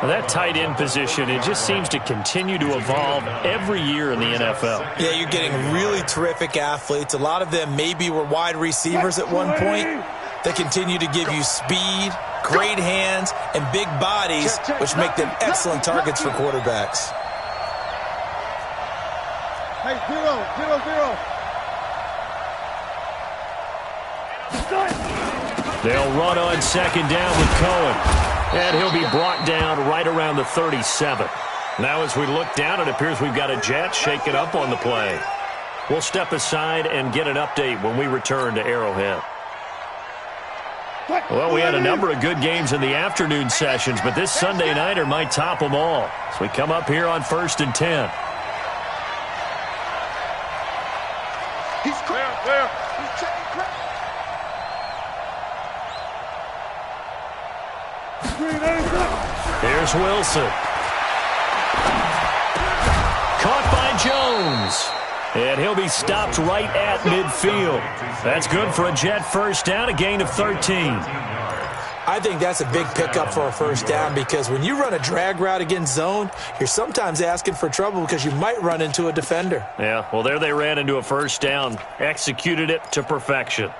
Well, that tight end position, it just seems to continue to evolve every year in the NFL. Yeah, you're getting really terrific athletes. A lot of them maybe were wide receivers at one point. They continue to give you speed, great hands, and big bodies, which make them excellent targets for quarterbacks. Hey, 0-0-0. They'll run on second down with Cohen. And he'll be brought down right around the 37. Now as we look down, it appears we've got a Jet shaking up on the play. We'll step aside and get an update when we return to Arrowhead. Well, we had a number of good games in the afternoon sessions, but this Sunday nighter might top them all. So we come up here on 1st and 10. He's clear. He's checking clear. Here's Wilson. Caught by Jones. And he'll be stopped right at midfield. That's good for a Jet first down, a gain of 13. I think that's a big pickup for a first down because when you run a drag route against zone, you're sometimes asking for trouble because you might run into a defender. Yeah, well, there they ran into a first down. Executed it to perfection.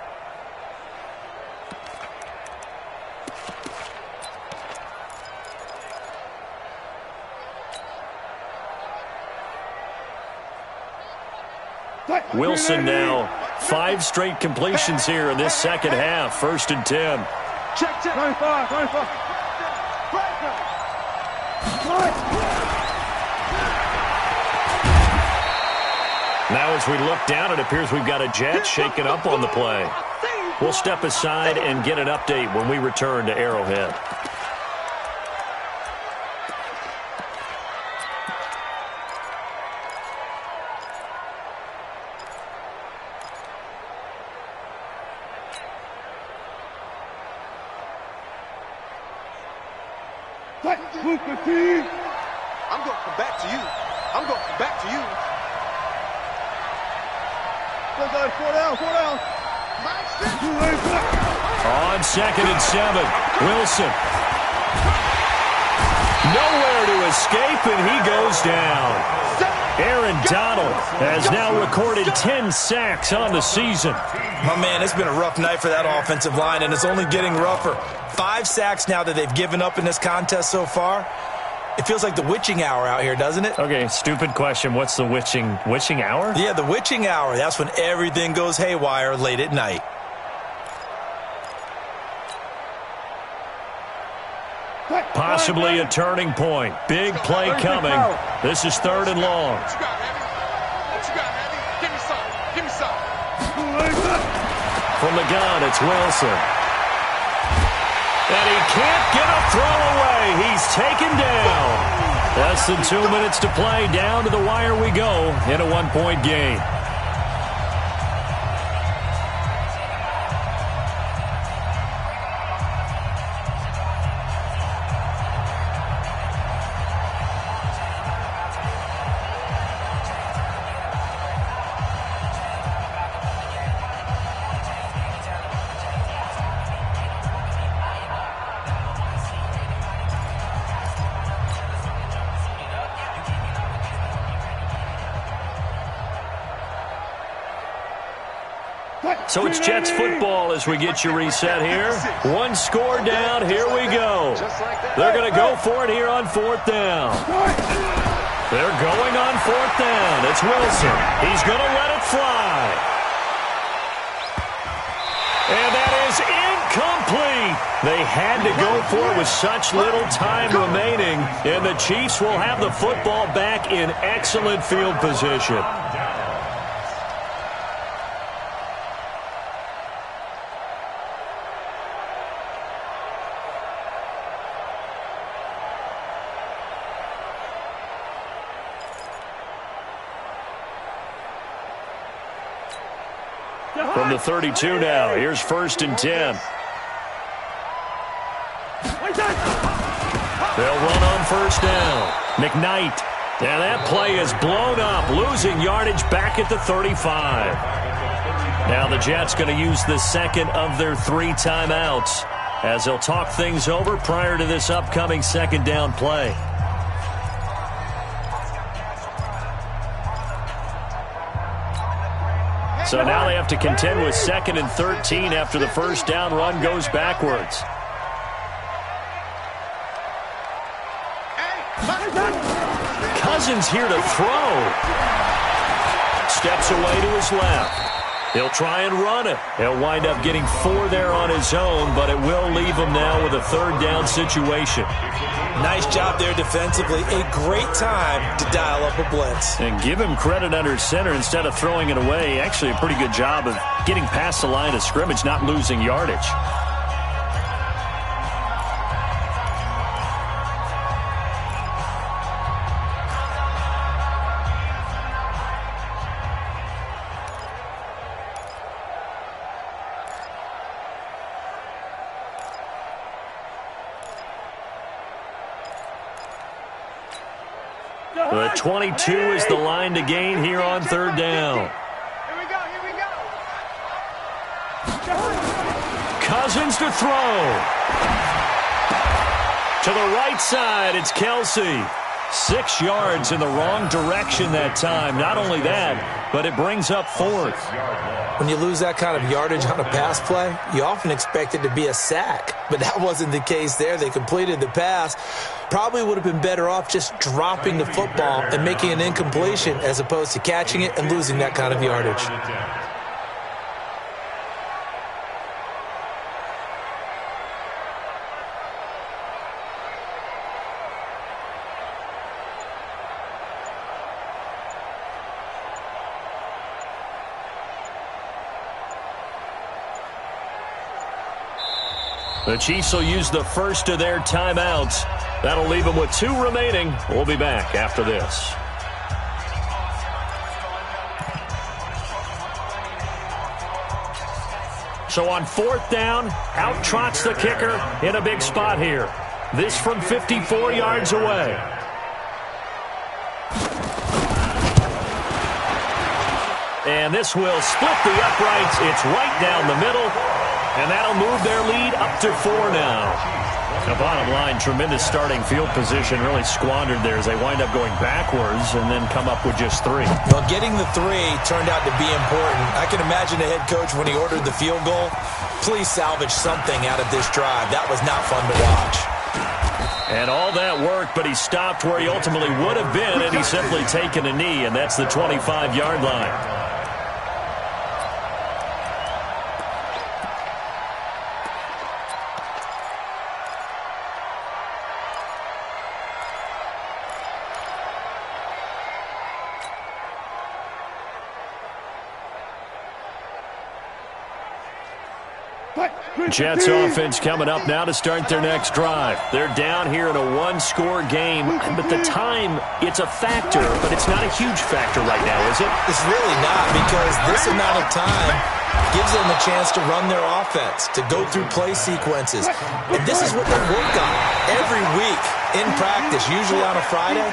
Wilson now 5 straight completions here in this second half. 1st and 10. Check. 25. Now as we look down, it appears we've got a Jet shaking up on the play. We'll step aside and get an update when we return to Arrowhead. I'm going to come back to you. Four down. On 2nd and 7, Wilson. Nowhere to escape, and he goes down. Aaron Donald has now recorded 10 sacks on the season. My man, it's been a rough night for that offensive line, and it's only getting rougher. 5 sacks now that they've given up in this contest so far. It feels like the witching hour out here, doesn't it? Okay, stupid question. What's the witching hour? Yeah, the witching hour. That's when everything goes haywire late at night. Possibly a turning point. Big play coming. This is 3rd and long. What you got, Heavy? Give me some. From the gun, it's Wilson. And he can't get a throw away. He's taken down. Less than 2 minutes to play. Down to the wire we go in a 1-point game. So it's Jets football as we get you reset here. One score down. Here we go. They're going to go for it here on 4th down. They're going on 4th down. It's Wilson. He's going to let it fly. And that is incomplete. They had to go for it with such little time remaining. And the Chiefs will have the football back in excellent field position. From the 32 now, here's 1st and 10. They'll run on 1st down. McKnight. And that play is blown up, losing yardage back at the 35. Now the Jets going to use the second of their 3 timeouts as they'll talk things over prior to this upcoming 2nd down play. So now they have to contend with 2nd and 13 after the 1st down run goes backwards. Cousins here to throw. Steps away to his left. He'll try and run it. He'll wind up getting 4 there on his own, but it will leave him now with a 3rd down situation. Nice job there defensively. A great time to dial up a blitz. And give him credit under center instead of throwing it away. Actually a pretty good job of getting past the line of scrimmage, not losing yardage. The 22 is the line to gain here on 3rd down. Here we go. Cousins to throw. To the right side, it's Kelsey. 6 yards in the wrong direction that time. Not only that, but it brings up 4th. When you lose that kind of yardage on a pass play, you often expect it to be a sack. But that wasn't the case there. They completed the pass. Probably would have been better off just dropping the football and making an incompletion as opposed to catching it and losing that kind of yardage. The Chiefs will use the first of their timeouts. That'll leave them with 2 remaining. We'll be back after this. So on 4th down, out trots the kicker in a big spot here. This from 54 yards away. And this will split the uprights. It's right down the middle. And that'll move their lead up to 4 now. The bottom line, tremendous starting field position, really squandered there as they wind up going backwards and then come up with just 3. Well, getting the 3 turned out to be important. I can imagine the head coach when he ordered the field goal. Please salvage something out of this drive. That was not fun to watch. And all that work, but he stopped where he ultimately would have been, and he's simply taken a knee, and that's the 25-yard line. Jets offense coming up now to start their next drive. They're down here in a 1-score game, but the time, it's a factor, but it's not a huge factor right now, is it? It's really not, because this amount of time gives them a chance to run their offense, to go through play sequences. And this is what they work on every week in practice, usually on a Friday.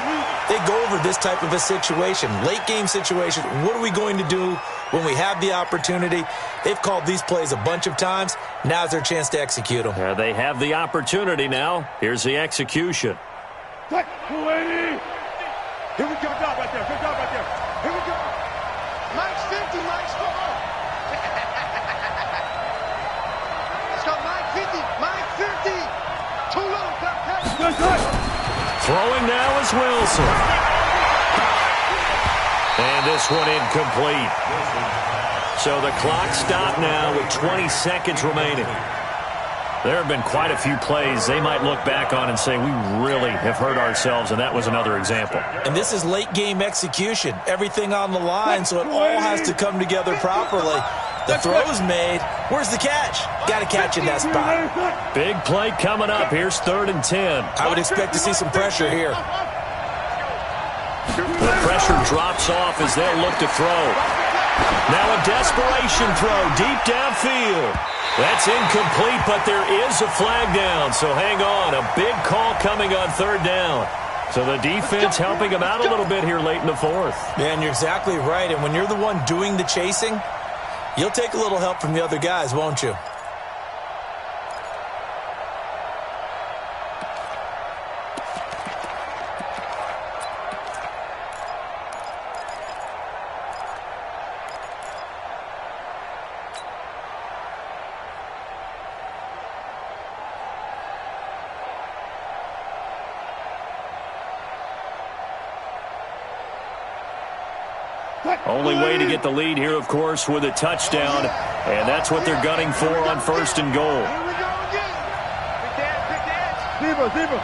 They go over this type of a situation, late game situation. What are we going to do when we have the opportunity? They've called these plays a bunch of times. Now's their chance to execute them. Yeah, they have the opportunity now. Here's the execution. Here we go. Good job right there. Here we go. Mike's 50, Mike's 4. Throwing now is Wilson. And this one incomplete. So the clock stopped now with 20 seconds remaining. There have been quite a few plays they might look back on and say, we really have hurt ourselves, and that was another example. And this is late-game execution. Everything on the line, so it all has to come together properly. The throw's made. Where's the catch? Got to catch in that spot. Big play coming up. Here's 3rd and 10. I would expect to see some pressure here. The pressure drops off as they'll look to throw. Now a desperation throw deep downfield. That's incomplete, but there is a flag down, so hang on. A big call coming on 3rd down. So the defense helping them out a little bit here late in the 4th. Man, you're exactly right. And when you're the one doing the chasing, you'll take a little help from the other guys, won't you? Only way to get the lead here, of course, with a touchdown. And that's what they're gunning for on 1st and goal. Here we go again. Zebra, zebra.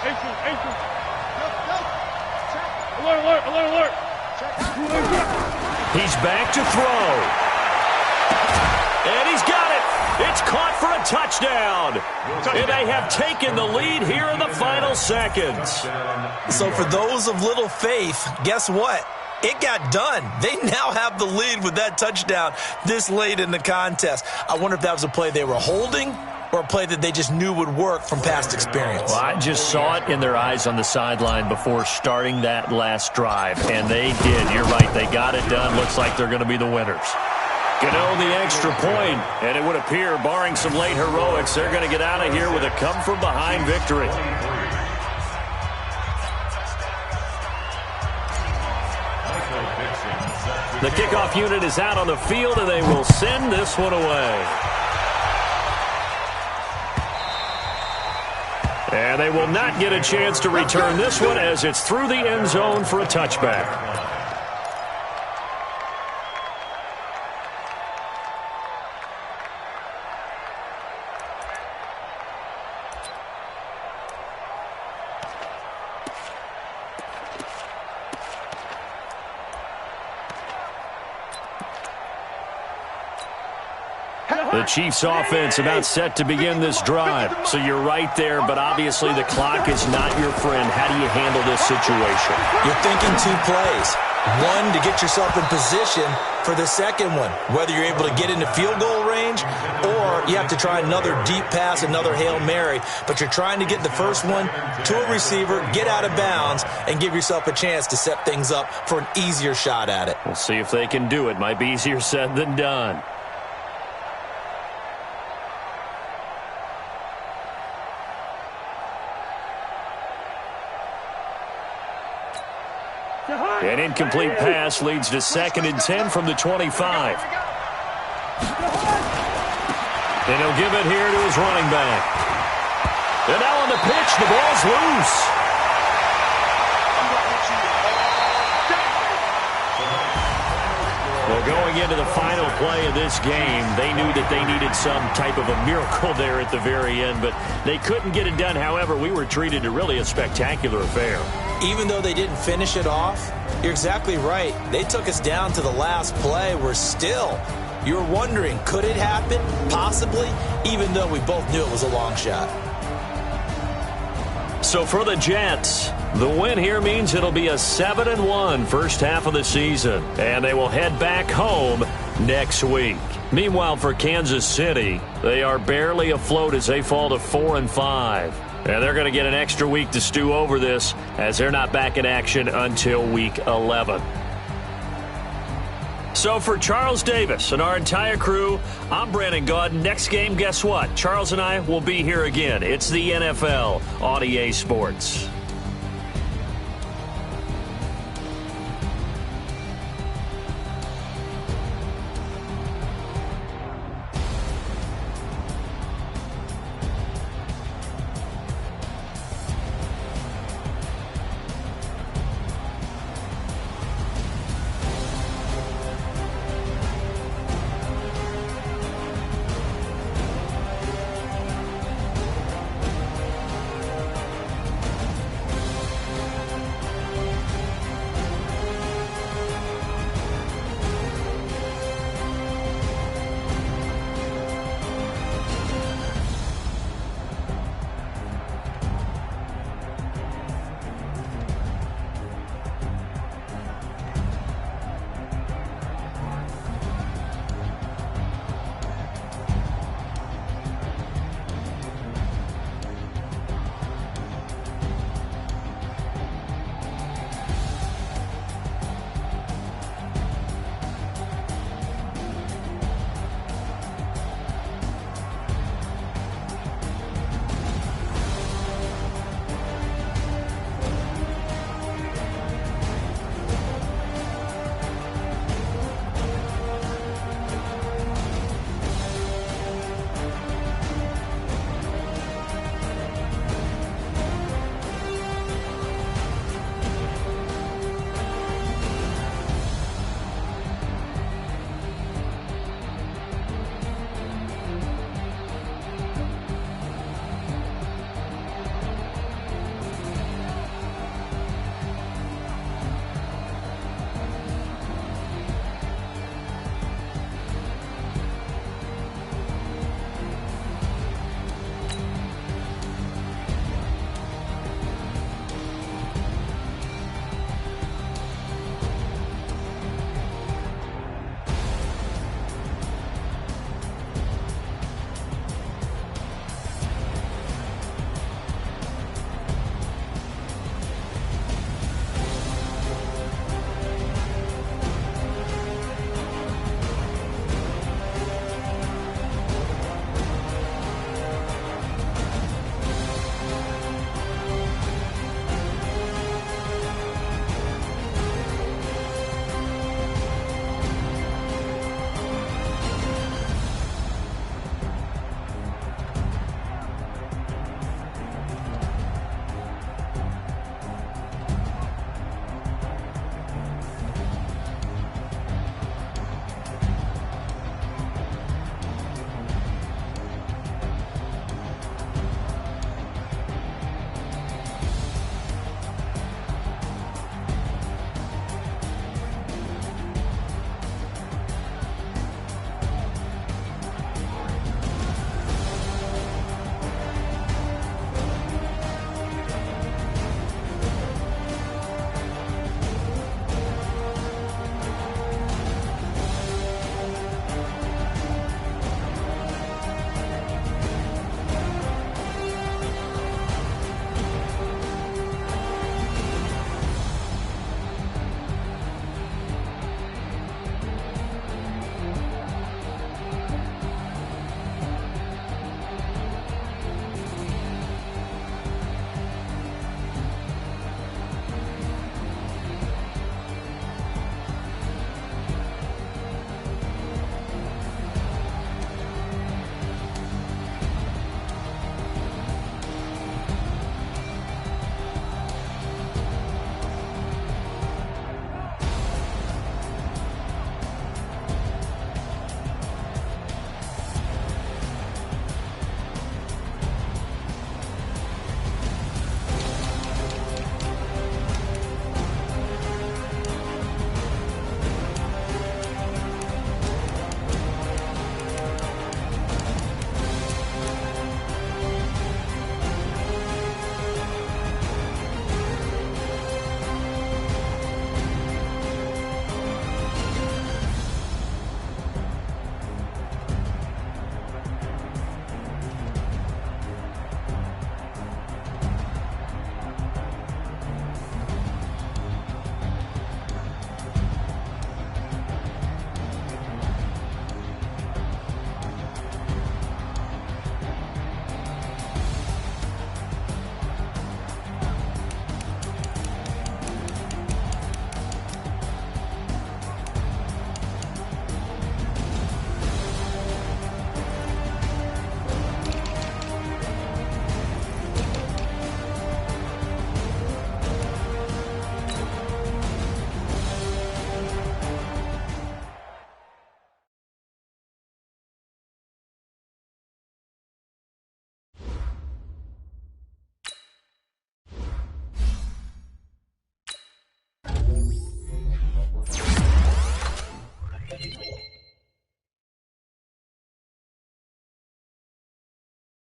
Aces. Alert, alert, alert. He's back to throw. And he's got it. It's caught for a touchdown. And they have taken the lead here in the final seconds. So for those of little faith, guess what? It got done. They now have the lead with that touchdown this late in the contest. I wonder if that was a play they were holding or a play that they just knew would work from past experience. Well, I just saw it in their eyes on the sideline before starting that last drive, and they did. You're right. They got it done. Looks like they're going to be the winners. Gano the extra point, and it would appear, barring some late heroics, they're going to get out of here with a come-from-behind victory. The kickoff unit is out on the field, and they will send this one away. And they will not get a chance to return this one as it's through the end zone for a touchback. The Chiefs offense about set to begin this drive. So you're right there, but obviously the clock is not your friend. How do you handle this situation? You're thinking 2 plays. One, to get yourself in position for the second one, whether you're able to get into field goal range or you have to try another deep pass, another Hail Mary. But you're trying to get the first one to a receiver, get out of bounds, and give yourself a chance to set things up for an easier shot at it. We'll see if they can do it. Might be easier said than done. An incomplete pass leads to 2nd and 10 from the 25. And he'll give it here to his running back. And now on the pitch, the ball's loose. Well, going into the final play of this game, they knew that they needed some type of a miracle there at the very end, but they couldn't get it done. However, we were treated to really a spectacular affair. Even though they didn't finish it off, you're exactly right. They took us down to the last play. We're still, you're wondering, could it happen? Possibly, even though we both knew it was a long shot. So for the Jets, the win here means it'll be a 7-1 first half of the season, and they will head back home next week. Meanwhile, for Kansas City, they are barely afloat as they fall to 4-5. And they're going to get an extra week to stew over this as they're not back in action until week 11. So for Charles Davis and our entire crew, I'm Brandon Gaudin. Next game, guess what? Charles and I will be here again. It's the NFL on EA Sports.